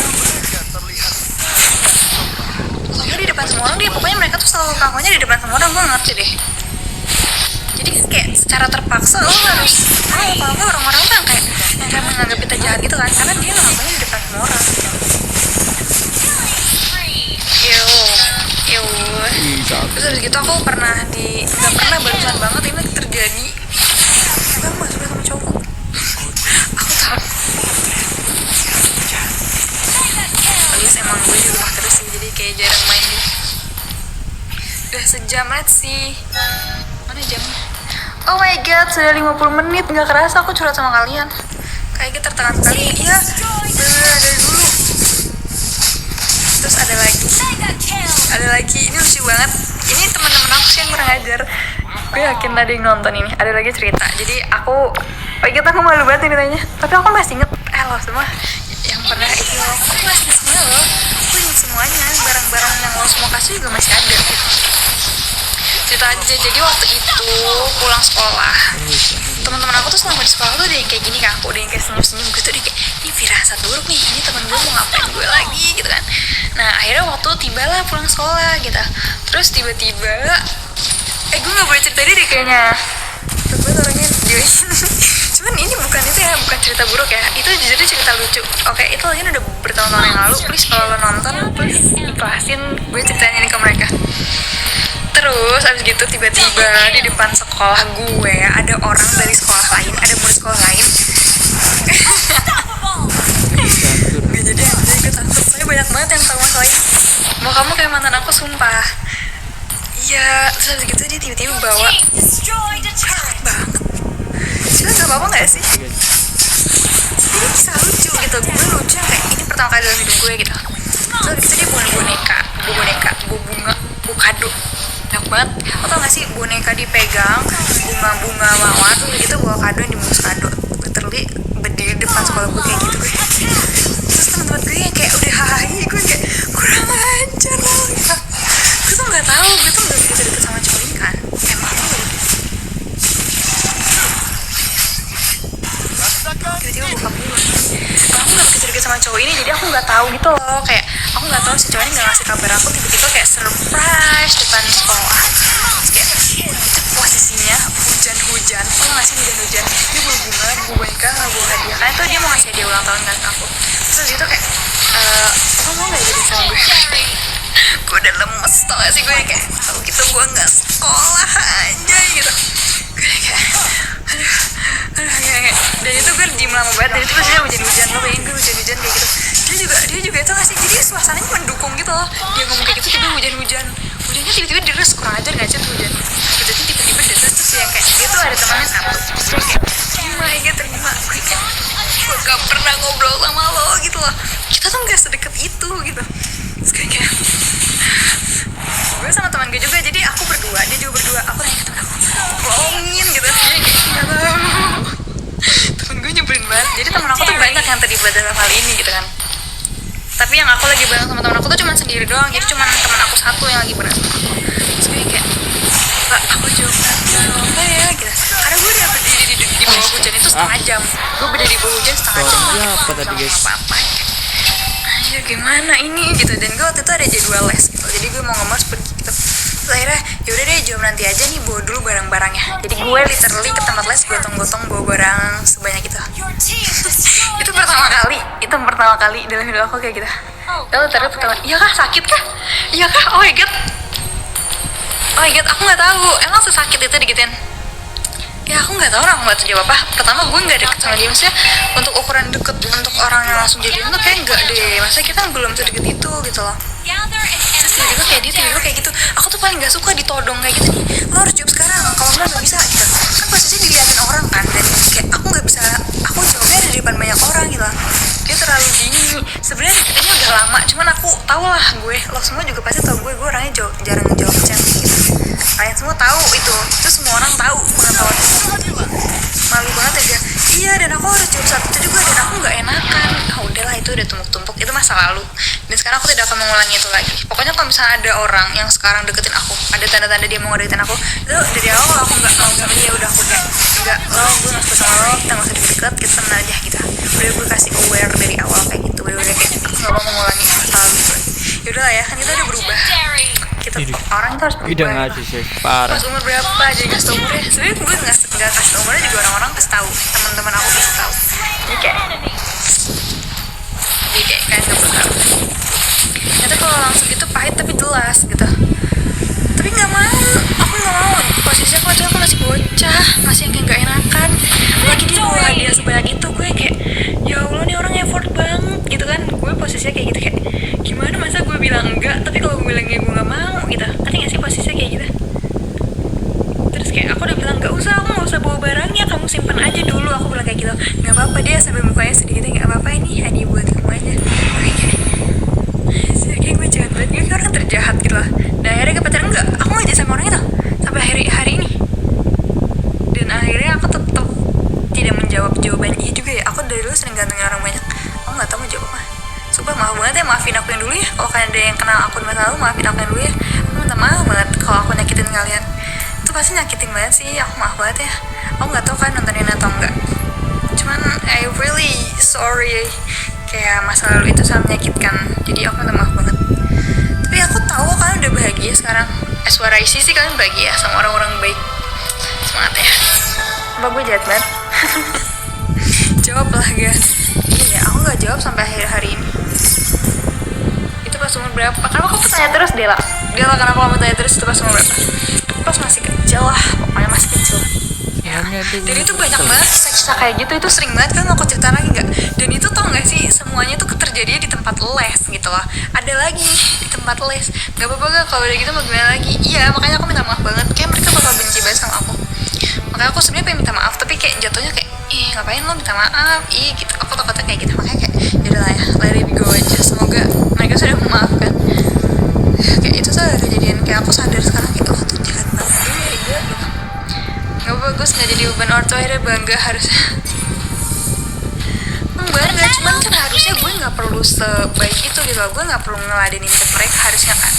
ngakunya di depan semua orang, gue ngerti deh. Jadi kayak secara terpaksa lo harus kalau nggak orang-orang tuh yang kayak menganggap kita jahat gitu kan, karena dia ngakunya di depan semua orang. Yo. Ih, sakit. Terus habis gitu aku nggak pernah barusan banget ini terjadi. Gue gak suka sama cowok. Aku tahu. Alias emang gue di rumah terus sih, jadi kayak jarang main gitu. Udah sejam, let's see. Mana jamnya? Oh my god, sudah 50 menit. Gak kerasa aku curhat sama kalian. Kayak gitu tertekan sekali. Iya, dari dulu. Terus ada lagi, ini lucu banget. Ini teman-teman aku sih yang kurang ajar. Gue yakin tadi yang nonton ini. Ada lagi cerita. Jadi aku malu banget ceritanya. Tapi aku masih inget. Lo semua yang pernah itu aku masih inget semua loh. Aku inget semuanya. Barang-barang yang lo semua kasih juga masih ada gitu. Cerita aja. Jadi waktu itu pulang sekolah, teman-teman aku tuh selama di sekolah tuh ada yang kayak gini ke aku, ada yang kayak senyum-senyum gitu, dia kayak ini firasat buruk nih, ini teman gue mau ngapain gue lagi gitu kan. Nah akhirnya waktu tibalah pulang sekolah gitu, terus tiba-tiba gue nggak boleh cerita deh kayaknya, gue orangnya join. Cuman ini bukan itu ya, bukan cerita buruk ya, itu jadi cerita lucu. Oke, itu lagi udah bertahun-tahun yang lalu. Please kalau lo nonton, please ikhlasin gue ceritanya ini ke mereka. Terus abis gitu tiba-tiba di depan sekolah gue ada orang dari sekolah lain, ada murid sekolah lain. Gak jadi aja, gue takut. Soalnya banyak banget yang tahu masalah ini. Mau kamu kayak mantan aku, sumpah. Iya, terus abis gitu dia tiba-tiba bawa. Takut banget. Cuma gak apa-apa gak sih? Ini kisah lucu gitu. Gue lucu yang kayak ini pertama kali dalam hidup gue gitu. Terus abis itu dia bawa boneka, bawa bunga, bawa kado. Enak banget. Lo tau gak sih boneka dipegang, bunga-bunga mawar tuh gitu, bawa kado yang dibungkus kado. Gue terli berdiri depan sekolah gue kayak gitu gue. Terus teman-teman gue yang kayak udah hahi, gue kayak kurang ajar lo gitu. Gue tuh gak tahu, gue tuh gak begitu deket sama cowok ini kan. Emang tuh gak begitu. Tiba-tiba bokap gue, aku gak begitu deket sama cowok ini, jadi aku gak tahu gitu loh. Kayak aku gak tahu si cowok ini gak ngasih kabar aku, tiba-tiba kayak surprise depan sekolah. Terus kayak posisinya hujan-hujan, lo gak sih hujan-hujan, dia bawa bunga, bawa boneka, bawa hadiah, karena tuh dia mau ngasih hadiah ulang tahun kan ke aku. Terus itu kayak lo mau gak jadi sama gue? Gue udah lemes, tau gak sih, gue kayak tau gitu gue gak sekolah aja gitu. Gue kayak aduh kayak. Dan itu gue diem lama banget, dan itu pasti hujan-hujan, lo bayangin gue hujan-hujan kayak gitu. Dia juga itu ngasih, jadi suasananya mendukung gitu loh. Dia ngomong kayak gitu, tiba hujan-hujan, hujannya tiba-tiba deres, kurang ajar gak sih hujan. Hujannya tiba-tiba deres, terus ya kayak dia tuh ada temannya satu, terus kayak terima ya, terima. Gue kayak gue gak pernah ngobrol sama lo gitu loh, kita tuh gak sedekat itu gitu. Terus kayak gue sama teman gue juga, jadi aku berdua, dia juga berdua. Aku nanya ke temen aku, bohongin gitu, dia kayak gak tahu. Temen gue nyebelin banget. Jadi temen aku tuh banyak yang terlibat dalam hal ini gitu kan. Tapi yang aku lagi bareng sama temen aku tuh cuma sendiri doang. Jadi cuma temen aku satu yang lagi bareng sama aku. Terus gue kayak, Pak, aku jawab apa ya gitu. Karena gue udah berdiri di bawah hujan itu setengah jam. Gue berdiri di bawah hujan setengah jam. Ya apa tadi guys? Apa-apa. Ayo gimana ini gitu. Dan gue waktu itu ada jadwal les gitu. Jadi gue mau ngemas pergi gitu. Terus akhirnya yaudah deh, jawab nanti aja nih, bawa dulu barang-barangnya. Jadi gue literally ke tempat les gotong-gotong bawa barang sebanyak itu. Itu pertama kali dalam hidup aku kayak gitu. Lalu terus pertama, iya kah, sakit kah? Iya kah? Oh my god, aku nggak tahu. Emang sesakit itu digituin? Ya aku nggak tahu, aku nggak tahu jawab apa. Pertama gue nggak deket sama dia, maksudnya untuk ukuran deket untuk orang yang langsung jadian tuh kayak nggak deh. Maksudnya kita belum sedekat itu gitu loh. Terus tiba-tiba kayak dia tiba-tiba kayak gitu. Aku tuh paling nggak suka ditodong kayak gitu nih. Lo harus jawab sekarang, kalau nggak bisa gitu. Kan posisinya diliatin orang kan, dan kayak aku nggak bisa. Aku jawabnya ada di depan banyak orang gitu. Dia terlalu dini. Sebenarnya deketnya udah lama, cuman aku tau lah gue. Lo semua juga pasti tau gue orangnya jarang ngejawab chat gitu. Kalian semua tahu itu semua orang tahu pengetahuan itu. Malu banget ya dia. Iya, dan aku harus jawab satu itu juga, dan aku nggak enakan. Udahlah, itu udah tumpuk-tumpuk, itu masa lalu. Dan sekarang aku tidak akan mengulangi itu lagi. Pokoknya kalau misalnya ada orang yang sekarang deketin aku, ada tanda-tanda dia mau deketin aku, itu dari awal aku nggak mau sama dia. Udah aku kayak nggak, gue nggak suka sama lo, kita nggak usah deket-deket, kita temen aja gitu. Udah gue kasih aware dari awal kayak gitu. Udah kayak aku nggak mau mengulangi masa lalu gitu. Yaudah lah ya, kan kita udah berubah. Kita gitu. Ini. Orang itu harus Udah berubah. ngasih sih parah. Pas umur berapa jadi kasih tau umurnya? Sebenarnya gue nggak kasih tau umurnya juga orang-orang kasih tahu, teman-teman aku kasih tahu. Jadi kayak kalian nggak perlu tahu. Ternyata kalau langsung itu pahit tapi jelas gitu. Tapi nggak mau, aku nggak mau. Posisinya aku waktu itu aku masih bocah, masih yang kayak nggak enakan. Lagi dia bawa hadiah sebanyak itu, gue kayak ya Allah nih orang effort banget gitu kan. Gue posisinya kayak gitu kayak gimana masa gue bilang enggak, tapi kalau gue bilang ya gue nggak mau gitu. Ngerti nggak sih posisinya kayak gitu? Terus kayak aku udah bilang aku nggak usah bawa barangnya, kamu simpan aja dulu. Aku bilang kayak gitu, nggak apa-apa. Dia sampai mukanya sedikit nggak apa-apa, ini hadiah buat kamu aja. Kayak gue jahat banget, gue kayak orang terjahat gitu lah. Dan akhirnya gue pacaran enggak, aku nggak jadi sama orang itu sampai hari ini. Dan akhirnya aku tetap tidak menjawab jawaban iya juga ya. Aku dari dulu sering gantungin orang banyak, aku nggak tahu mau jawab apa. Sumpah maaf banget ya, maafin aku yang dulu ya. Kalau kalian ada yang kenal aku di masa lalu, maafin aku yang dulu ya. Aku minta maaf banget kalau aku nyakitin kalian. Itu pasti nyakitin banget sih, aku maaf banget ya. Aku nggak tahu kalian nontonin atau enggak. Cuman I really sorry, kayak masa lalu itu sangat menyakitkan. Jadi aku minta maaf banget. Tapi aku tahu kalian udah bahagia sekarang. Suara isi sih kalian bahagia sama orang-orang baik. Semangat ya. Apa gue jahat banget? Jawab lah guys. Iya, aku nggak jawab sampai akhir hari ini. Itu pas umur berapa? Kenapa kamu tanya terus Dela? Dela kenapa kamu tanya terus itu pas umur berapa? Pas masih kecil lah, pokoknya masih kecil. Ya. Dan itu banyak banget kisah kayak gitu, itu sering banget kan. Aku cerita lagi nggak? Dan itu tau nggak sih, semuanya tuh terjadi di tempat les gitu loh. Ada lagi di tempat les. Gak apa-apa gak kalau udah gitu mau gimana lagi? Iya, makanya aku minta maaf banget. Kayak mereka bakal benci banget sama aku. Makanya aku sebenarnya pengen minta maaf, tapi kayak jatuhnya kayak ngapain lo minta maaf? Gitu. Aku takutnya kayak gitu. Makanya kayak yaudah lah ya, let it go aja. Semoga mereka sudah memaafkan. Kayak itu tuh ada kejadian, kayak aku sadar sekarang gitu, aku tuh jahat banget dia gitu. Gak bagus, gak jadi beban ortu, akhirnya bangga harusnya. Bangga, cuman kan harusnya gue gak perlu sebaik itu gitu loh. Gue gak perlu ngeladenin chat mereka harusnya kan.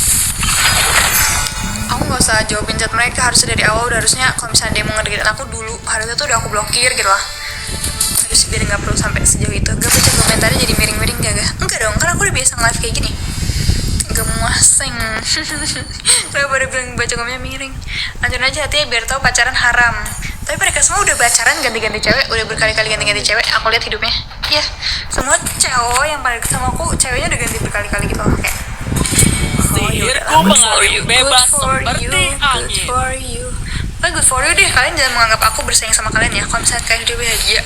Aku gak usah jawabin chat mereka, harusnya dari awal udah harusnya kalau misalnya dia mau ngedeketin aku dulu, harusnya tuh udah aku blokir gitu lah. Terus biar gak perlu sampai sejauh itu. Gak baca komentarnya jadi miring-miring gak? Enggak dong, kan aku udah biasa nge-live kayak gini. Gemuaseng. Udah pada bilang baca komennya miring. Lanjutin aja hati ya, biar tahu pacaran haram. Tapi mereka semua udah pacaran ganti-ganti cewek, udah berkali-kali ganti-ganti cewek. Aku lihat hidupnya. Iya, semua cowok yang pada sama aku ceweknya udah ganti berkali-kali gitu loh kayak. Sihirku mengalir bebas seperti angin. Good for you. Good for you deh, kalian jangan menganggap aku bersaing sama kalian ya. Kalau misalnya kalian udah bahagia,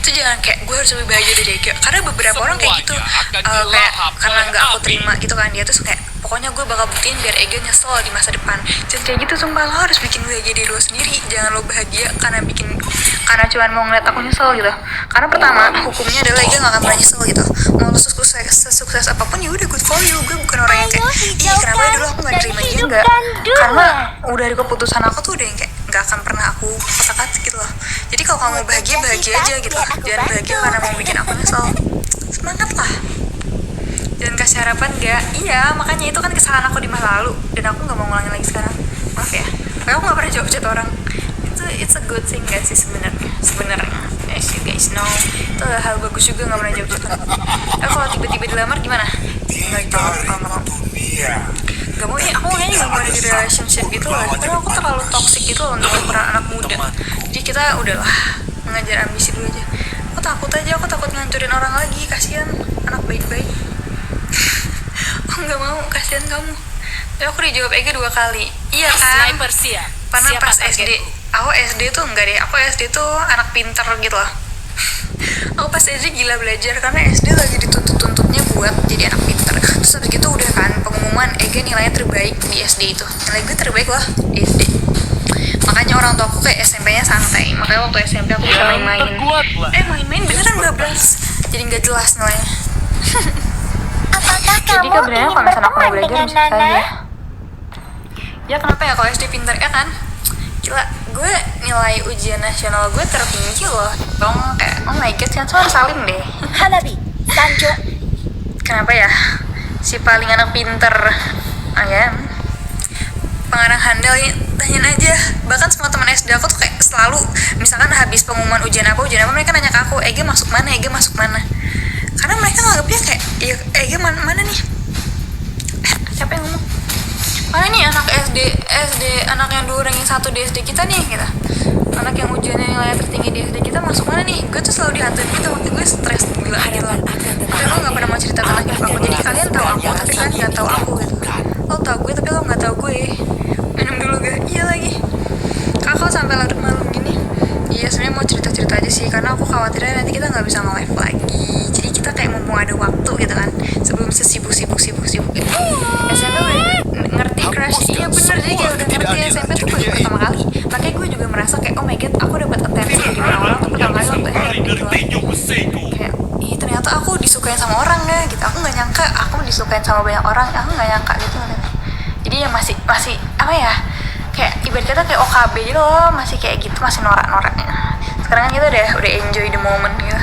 itu jangan kayak gue harus lebih bahagia dari dia. Karena beberapa orang kayak gitu, kayak karena nggak aku terima gitu kan, dia tuh kayak pokoknya gue bakal buktiin biar Ega nyesel di masa depan. Jangan kayak gitu, sumpah. Lo harus bikin bahagia diri lo sendiri. Jangan lo bahagia karena cuman mau ngeliat aku nyesel gitu. Karena pertama, hukumnya adalah Ega gak akan pernah nyesel gitu. Mau lo sukses apapun ya udah, good for you. Gue bukan orang yang kayak kenapa ya dulu aku gak terima dia, enggak. Karena udah dari keputusan aku tuh udah yang kayak gak akan pernah aku kata-kata gitu loh. Jadi kalau kamu bahagia aja gitu. Jangan bahagia karena mau bikin aku nyesel. Semangat lah. Jangan kasih harapan gak? Iya, makanya itu kan kesalahan aku di masa lalu. Dan aku gak mau ngulangin lagi sekarang. Maaf ya. Tapi aku gak pernah jawab chat orang. It's a good thing gak sih sebenarnya. As you guys know, itu hal bagus juga gak pernah jawab chat orang. Kalau tiba-tiba dilamar gimana? Gak tahu kalau mau. Gak mau ya, aku kayaknya gak mau ada di relationship gitu loh. Karena aku terlalu toxic gitu loh untuk ukuran anak muda. Jadi kita udahlah mengajar ambisi dulu aja. Aku takut ngancurin orang lagi. Kasihan anak baik-baik. Aku gak mau, kasihan kamu. Tapi aku dijawab Ega 2 kali. Iya kan? Sniper siap. Karena Siapa pas targetku? SD. Aku SD tuh enggak deh. Aku SD tuh anak pinter gitu loh. Aku pas SD gila belajar karena SD lagi dituntut-tuntutnya buat jadi anak pinter. Terus habis gitu udah kan pengumuman Ega nilainya terbaik di SD itu. Nilai gue terbaik lah di SD. Makanya orang tua aku kayak SMP-nya santai. Makanya waktu SMP aku bisa main-main. Main-main beneran bablas. Jadi nggak jelas nilainya. Apakah Jadi kamu sebenarnya ingin kalau misalnya aku mau berteman belajar dengan bisa Nana? saja. Ya kenapa ya kalau SD pinter ya kan? Gila, gue nilai ujian nasional gue tertinggi loh. Dong kayak oh my god, kan harus saling deh. Hanabi, Sanjo, Kenapa ya? Si paling anak pinter ayam pengarang handal ini, tanyain aja. Bahkan semua teman SD aku tuh kayak selalu misalkan habis pengumuman ujian apa mereka nanya ke aku, Ega masuk mana? Karena mereka nganggapnya kayak ya Ega mana nih? Siapa yang ngomong? Mana nih anak SD, anak yang 2 ranking 1 di SD kita nih gitu. Anak yang ujiannya nilai tertinggi di SD kita masuk mana nih? Gue tuh selalu dihantui gitu, waktu gue stres gila gitu. Tapi lo gak pernah mau cerita tentang hidup aku. Jadi kalian tahu aku tapi kalian gak tahu aku gitu. Lo tau gue tapi lo gak tahu gue. Minum dulu gak? Iya lagi. Kakak sampai larut malam gini. Iya sebenarnya mau cerita-cerita aja sih, karena aku khawatirnya nanti kita nggak bisa nge-live lagi. Jadi kita kayak mumpung ada waktu gitu kan, sebelum sesibuk-sibuk gitu. SMP udah ngerti crush, iya bener, jadi kayak udah ngerti SMP tuh baru pertama kali. Makanya gue juga merasa kayak oh my god, aku dapat attention dari orang-orang tuh pertama kali waktu SMP gitu lah. Kayak ih ternyata aku disukain sama orang ya gitu. Aku nggak nyangka aku disukain sama banyak orang, aku nggak nyangka gitu. Jadi ya masih apa ya, kayak ibarat kata kayak OKB gitu loh, masih kayak gitu, masih norak-noraknya. Sekarang kan kita udah enjoy the moment gitu,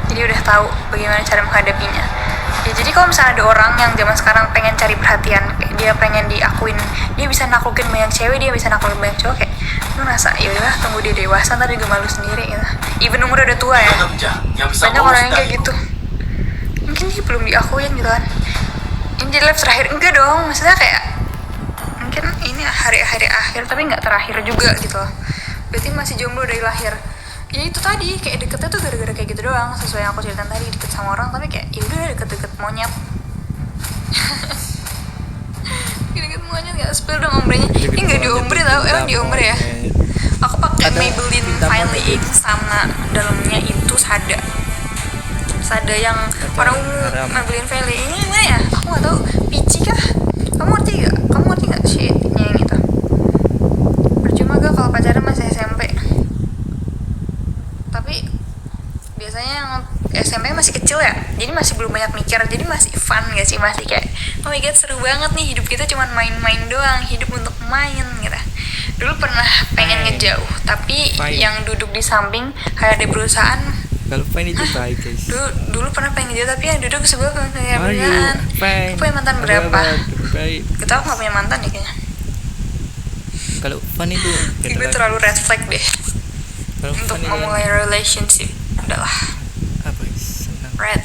jadi udah tahu bagaimana cara menghadapinya ya. Jadi kalau misalnya ada orang yang zaman sekarang pengen cari perhatian, kayak dia pengen diakuin, dia bisa naklukin banyak cewek, dia bisa naklukin banyak cowok, kayak lu ngerasa ya udah tunggu dia dewasa, ntar juga malu sendiri gitu. Even umurnya udah tua ya, banyak orang yang kayak gitu. Mungkin dia belum diakuin gitu kan. Ini jadi live terakhir enggak dong, maksudnya kayak mungkin ini hari-hari akhir tapi nggak terakhir juga gitu loh. Berarti masih jomblo dari lahir. Ya itu tadi kayak deketnya tuh gara-gara kayak gitu doang, sesuai yang aku ceritain tadi, deket sama orang tapi kayak ya udah deket-deket monyet. Deket monyet nggak spill dong ombrenya. Ini nggak diombre tau, emang diombre ya. Aku pakai Maybelline Finally Ink sama dalamnya itu sada yang orang umum. Maybelline Finally ini mana ya? Aku nggak tahu. Peachy kah? Kamu ngerti nggak shade-nya yang itu? Percuma gak kalau pacaran masih SMP. Tapi biasanya yang SMP masih kecil ya, jadi masih belum banyak mikir, jadi masih fun gak sih, masih kayak oh my god seru banget nih hidup kita, cuman main-main doang, hidup untuk main gitu. Dulu pernah pengen ngejauh, tapi yang duduk di samping kayak ada perusahaan. Kalau fine itu baik guys. Dulu pernah pengen ngejauh tapi yang duduk sebelah kayak perusahaan. Aku punya mantan berapa? Kita aku gak punya mantan ya kayaknya. Kalau fun itu gue terlalu red flag deh untuk memulai relationship. Udahlah, apa senang. red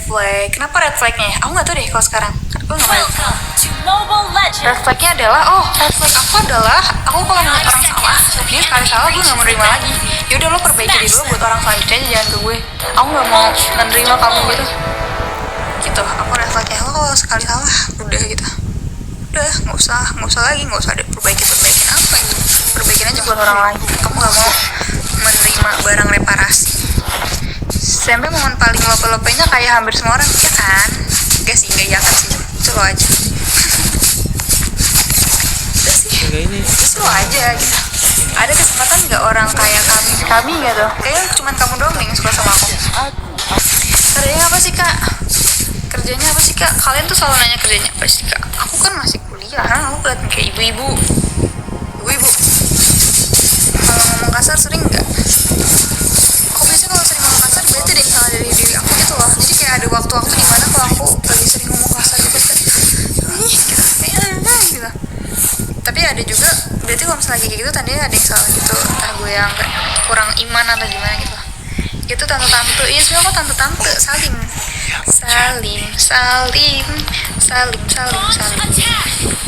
flag. Kenapa red flagnya ya? Aku nggak tahu deh kalau sekarang. Gue nggak tahu. Welcome to Mobile Legends. Red flagnya adalah red flag aku adalah aku kalau ngeliat orang salah, dia sekali salah gue nggak mau nerima lagi. Yaudah lo perbaiki diri lo buat orang selanjutnya aja, jangan ke gue. Aku nggak mau menerima kamu gitu. Aku red flagnya lo kalau sekali salah udah gitu. Udah nggak usah lagi, nggak usah ada perbaikin apa gitu. Perbaikin aja buat orang lain. Kamu nggak mau menerima barang reparasi. SMP momen paling lope-lopenya kayak hampir semua orang ya kan? Enggak sih, enggak yakin sih. Itu lo aja. Udah sih. Itu lo aja gitu. Ada kesempatan nggak orang kayak kami gitu? Kayaknya cuma kamu doang nih yang suka sama aku. Kerjanya apa sih kak? Kalian tuh selalu nanya kerjanya apa sih kak? Aku kan masih kuliah, aku kelihatan kayak ibu-ibu. Kalau ngomong kasar sering nggak? Aku biasanya kalau sering ngomong kasar berarti ada yang salah dari diri aku gitu loh. Jadi kayak ada waktu-waktu dimana kalau aku lagi sering ngomong kasar gitu gitu. Tapi ada juga berarti kalau misalnya kayak gitu tandanya ada yang salah gitu. Entah gue yang kayak kurang iman atau gimana gitu. Itu tante-tante, iya sebenernya aku tante-tante salim.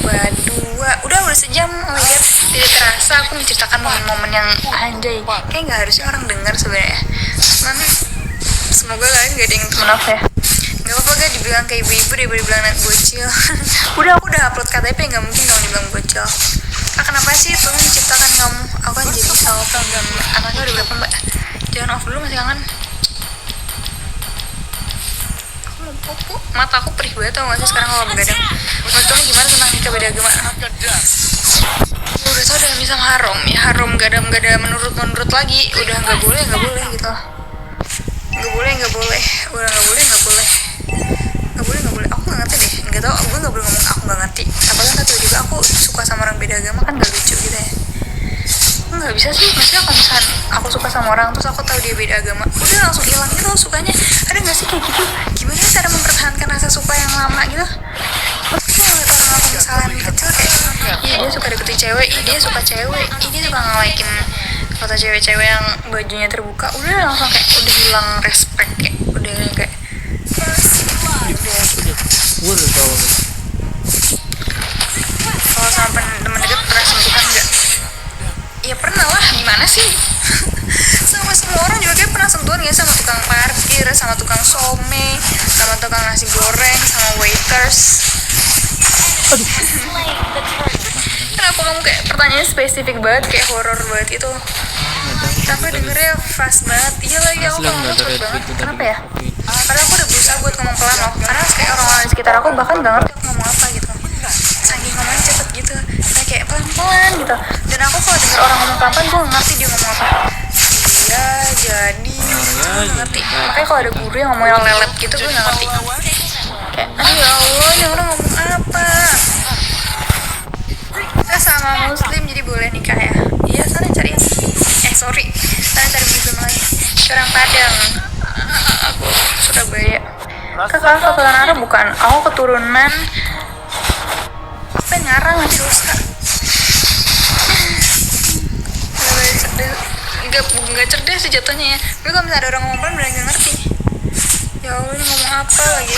Berdua udah sejam. Oh my god, tidak terasa aku menceritakan momen-momen yang anjay, kayak nggak harusnya orang dengar sebenarnya. Cuman semoga kalian gak ada yang temen aku ya. Gak apa-apa gak dibilang kayak ibu-ibu deh, dibilang anak bocil. Aku udah upload KTP, nggak mungkin dong dibilang bocil. Kenapa sih Tuhan menciptakan kamu? Aku kan jadi salpeng dan anaknya udah berapa mbak? Jangan off dulu, masih kangen. Mata aku perih banget tau gak sih sekarang kalau begadang. Menurut kamu gimana tentang nikah beda agama? Udah tau udah bisa haram ya, haram gak ada menurut lagi. Udah nggak boleh gitu. Nggak boleh. Aku nggak ngerti deh, nggak tau. Gue nggak boleh ngomong aku nggak ngerti. Apalagi kan tiba-tiba aku suka sama orang beda agama, kan nggak lucu gitu ya. Nggak bisa sih, maksudnya kalau misalkan aku suka sama orang terus aku tahu dia beda agama, udah langsung hilang gitu sukanya. Ada nggak sih kayak gitu? Gimana cara mempertahankan rasa suka yang lama gitu? Terus ngeliat orang aku misalkan kecil kayak dia suka deketin cewek, dia suka cewek, dia suka nge-like-in foto cewek-cewek yang bajunya terbuka, udah langsung kayak udah hilang respect, kayak udah kayak kalau sama temen deket berasa tukang nasi goreng sama waiters. Kenapa kamu kayak pertanyaannya spesifik banget, kayak horor banget gitu? Tapi dengernya fast banget. Iya lagi aku Asli ngomongnya nggak ada cepet red banget. beat Kenapa tadi. ya? Padahal aku udah berusaha buat ngomong pelan loh. Karena kayak orang-orang di sekitar aku bahkan gak ngerti aku ngomong apa gitu. Saking ngomongnya cepet gitu, kayak pelan-pelan gitu. Dan aku kalau denger orang ngomong pelan-pelan, gue gak ngerti dia ngomong apa. Iya, jadi gue gak ngerti. Makanya kalau ada guru yang ngomongnya lelet gitu, gue gak ngerti. Kayak, aduh ya Allah, ini orang ngomong apa? Kita sama muslim jadi boleh nikah ya? Iya, sana cari yang sorry, sana cari muslim lagi. Orang Padang. Aku Surabaya. Kakak keturunan Arab bukan? Aku keturunan apa yang ngarang nanti dosa. Nggak cerdas sih jatuhnya ya. Tapi kalau misalnya ada orang ngomong pelan bener nggak ngerti. Ya Allah, ini ngomong apa lagi?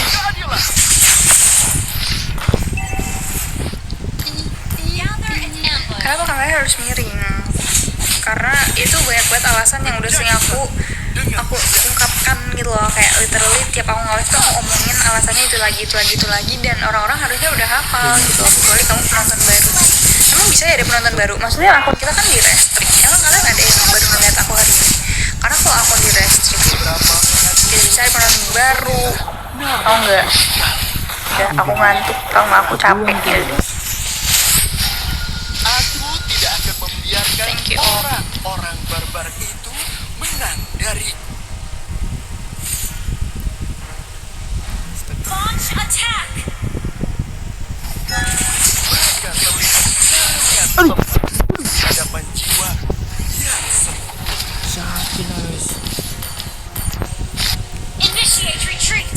Kenapa kameranya harus miring? Karena itu banyak banget alasan yang udah sering aku ungkapkan gitu loh, kayak literally tiap aku nge-live tuh aku omongin alasannya itu lagi dan orang-orang harusnya udah hafal gitu loh, kecuali kamu penonton baru. Emang bisa ya ada penonton baru? Maksudnya akun kita kan di restrict. Emang kalian ada yang baru ngeliat aku hari ini? Karena kalau akun di restrict tidak bisa ada penonton baru. Tau nggak? Udah aku ngantuk, tau nggak, aku capek gitu. Aku tidak akan membiarkan Thank you. orang-orang barbar itu menang dari Launch attack. mereka terlihat sangat lemah di hadapan jiwa yang sempurna. Sakit guys. Initiate retreat.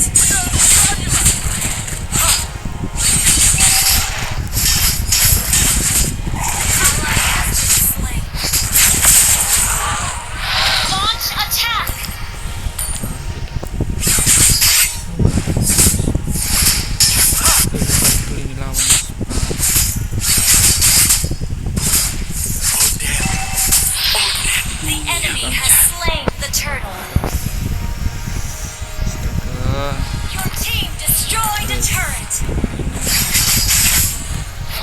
Launch attack. Bantu ini lawan guys. The enemy has slain the turtle. Astaga. Your team destroyed a turret.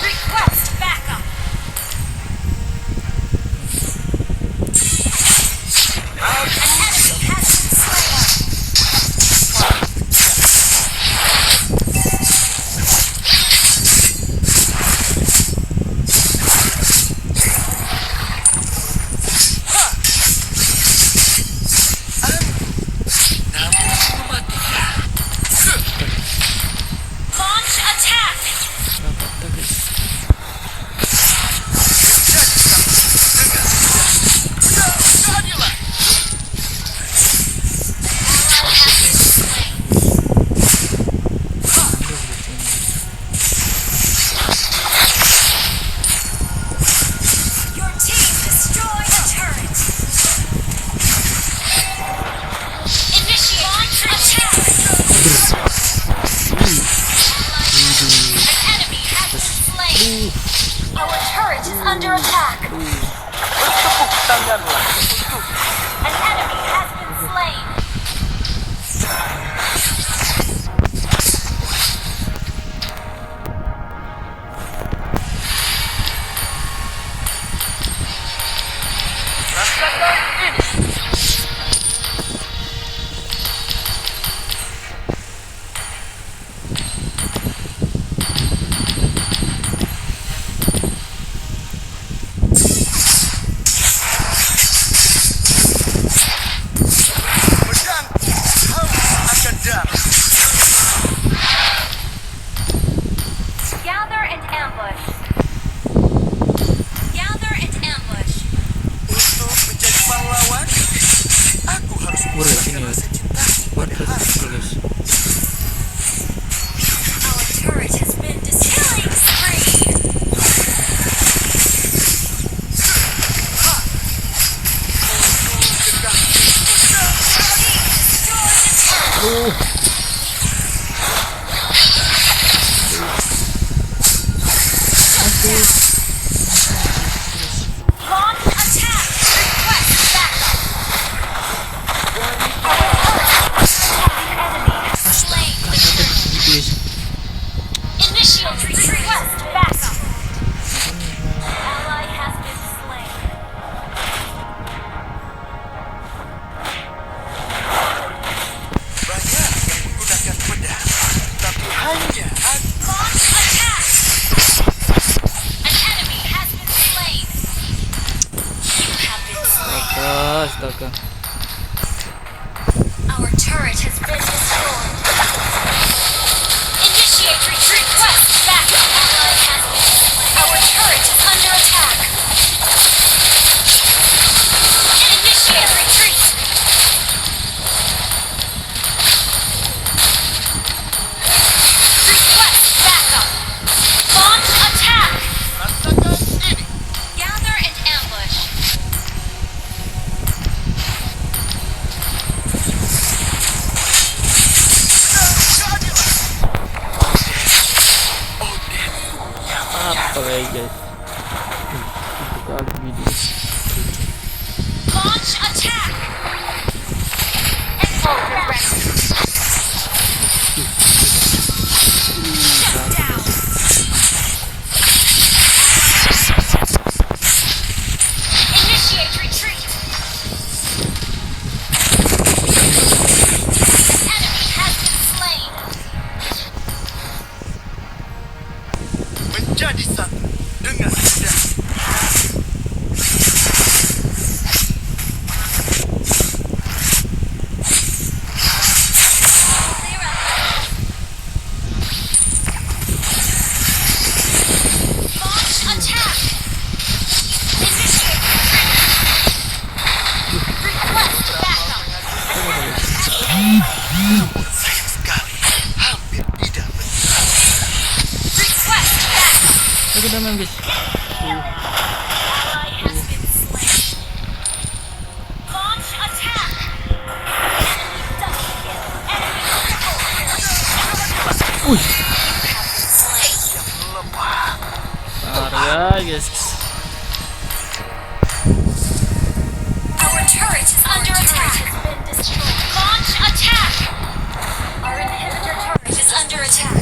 Request backup. An enemy has been slain. Namun mematikan. Launch attack. Dapat dah guys. Jadilah Your team destroyed a turret. Initiate launch attack. An enemy has been slain. Our turret is under attack. bertepuk tanganlah untuk An enemy has been slain. rasakan ini. belakang. Our turret has been destroyed. Initiate retreat. Request backup. Ally has been slain. Our turret is under attack. Initiate retreat. Request backup. Launch attack. Rasakan ini. Gather and ambush. Apa lagi guys? Buka lagi video. Launch attack. Enfold ready. Shut down. Initiate retreat. An enemy has been slain. Menjadi satu dengan mudah. Launch attack. Initiate retreat. Request backup. Sayang sekali, hampir tidak benar. Request backup. Oke, damai guys. Ally has been slain. Launch attack. Enemy double kill. Enemy triple kill. Wih, Slain. parah ya guys. Our turret is under attack. Launch attack. Our inhibitor turret is under attack.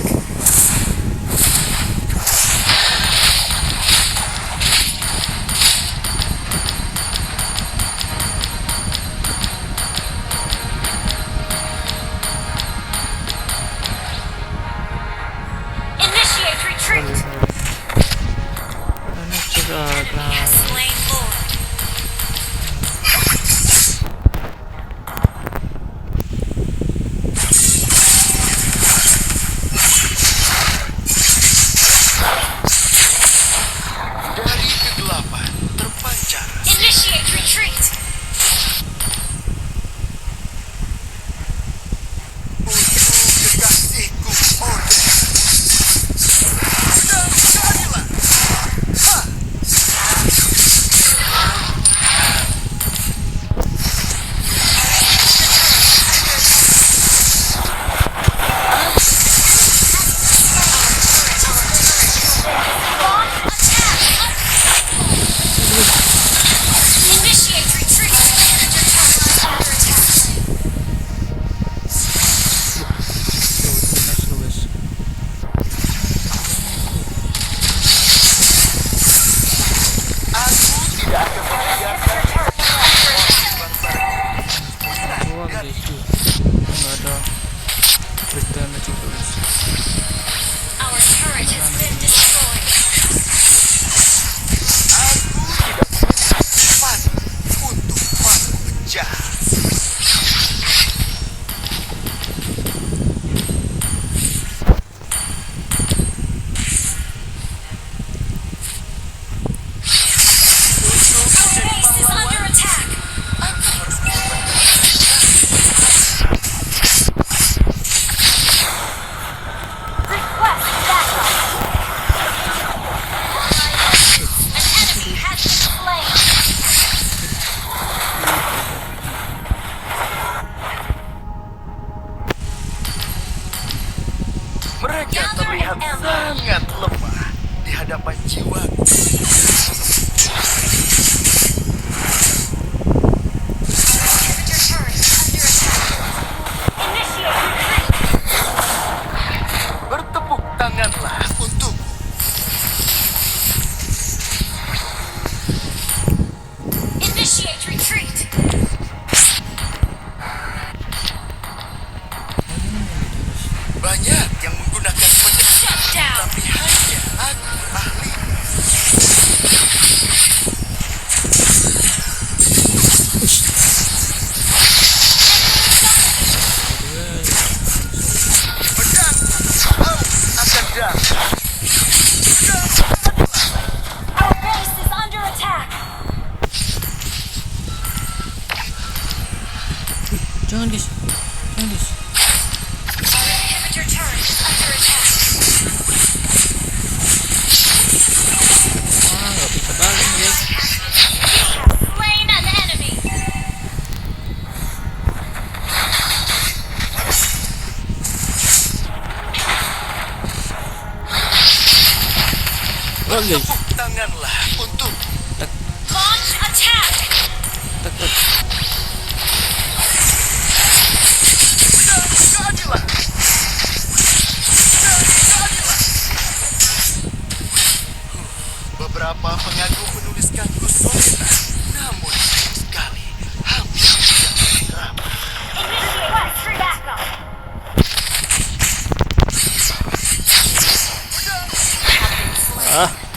Initiate retreat. Anak cegat. Has slain Lord. Dari kegelapan terpancar Initiate retreat. untuk kekasihku Odin. Dan jadilah. Ha! Launch attack. Initiate retreat. Inhibitor turret is under attack. Nice guys. Aku tidak akan membiarkan Wah guys, tuh. Nggak ada berita macam itu guys. Our turret has been destroyed. aku tidak cepat untuk paku penjahat. Our base is under attack. Request backup. An enemy has been slain. Mereka Gather terlihat and ambush. sangat lemah di hadapan jiwaku. Inhibitor turret is under attack. Initiate retreat. Bertepuk tanganlah untukku. Initiate retreat. Banyak yang menggunakan pedang, Shut down. tapi hanya aku ahli. Tembak guys. Tepuk tanganlah untuk Launch attack. Tak tak. keadilan. Beberapa pengagum menuliskanku sonetan, namun sayang sekali hampir tidak terama. Initiate quest for backup. Ah,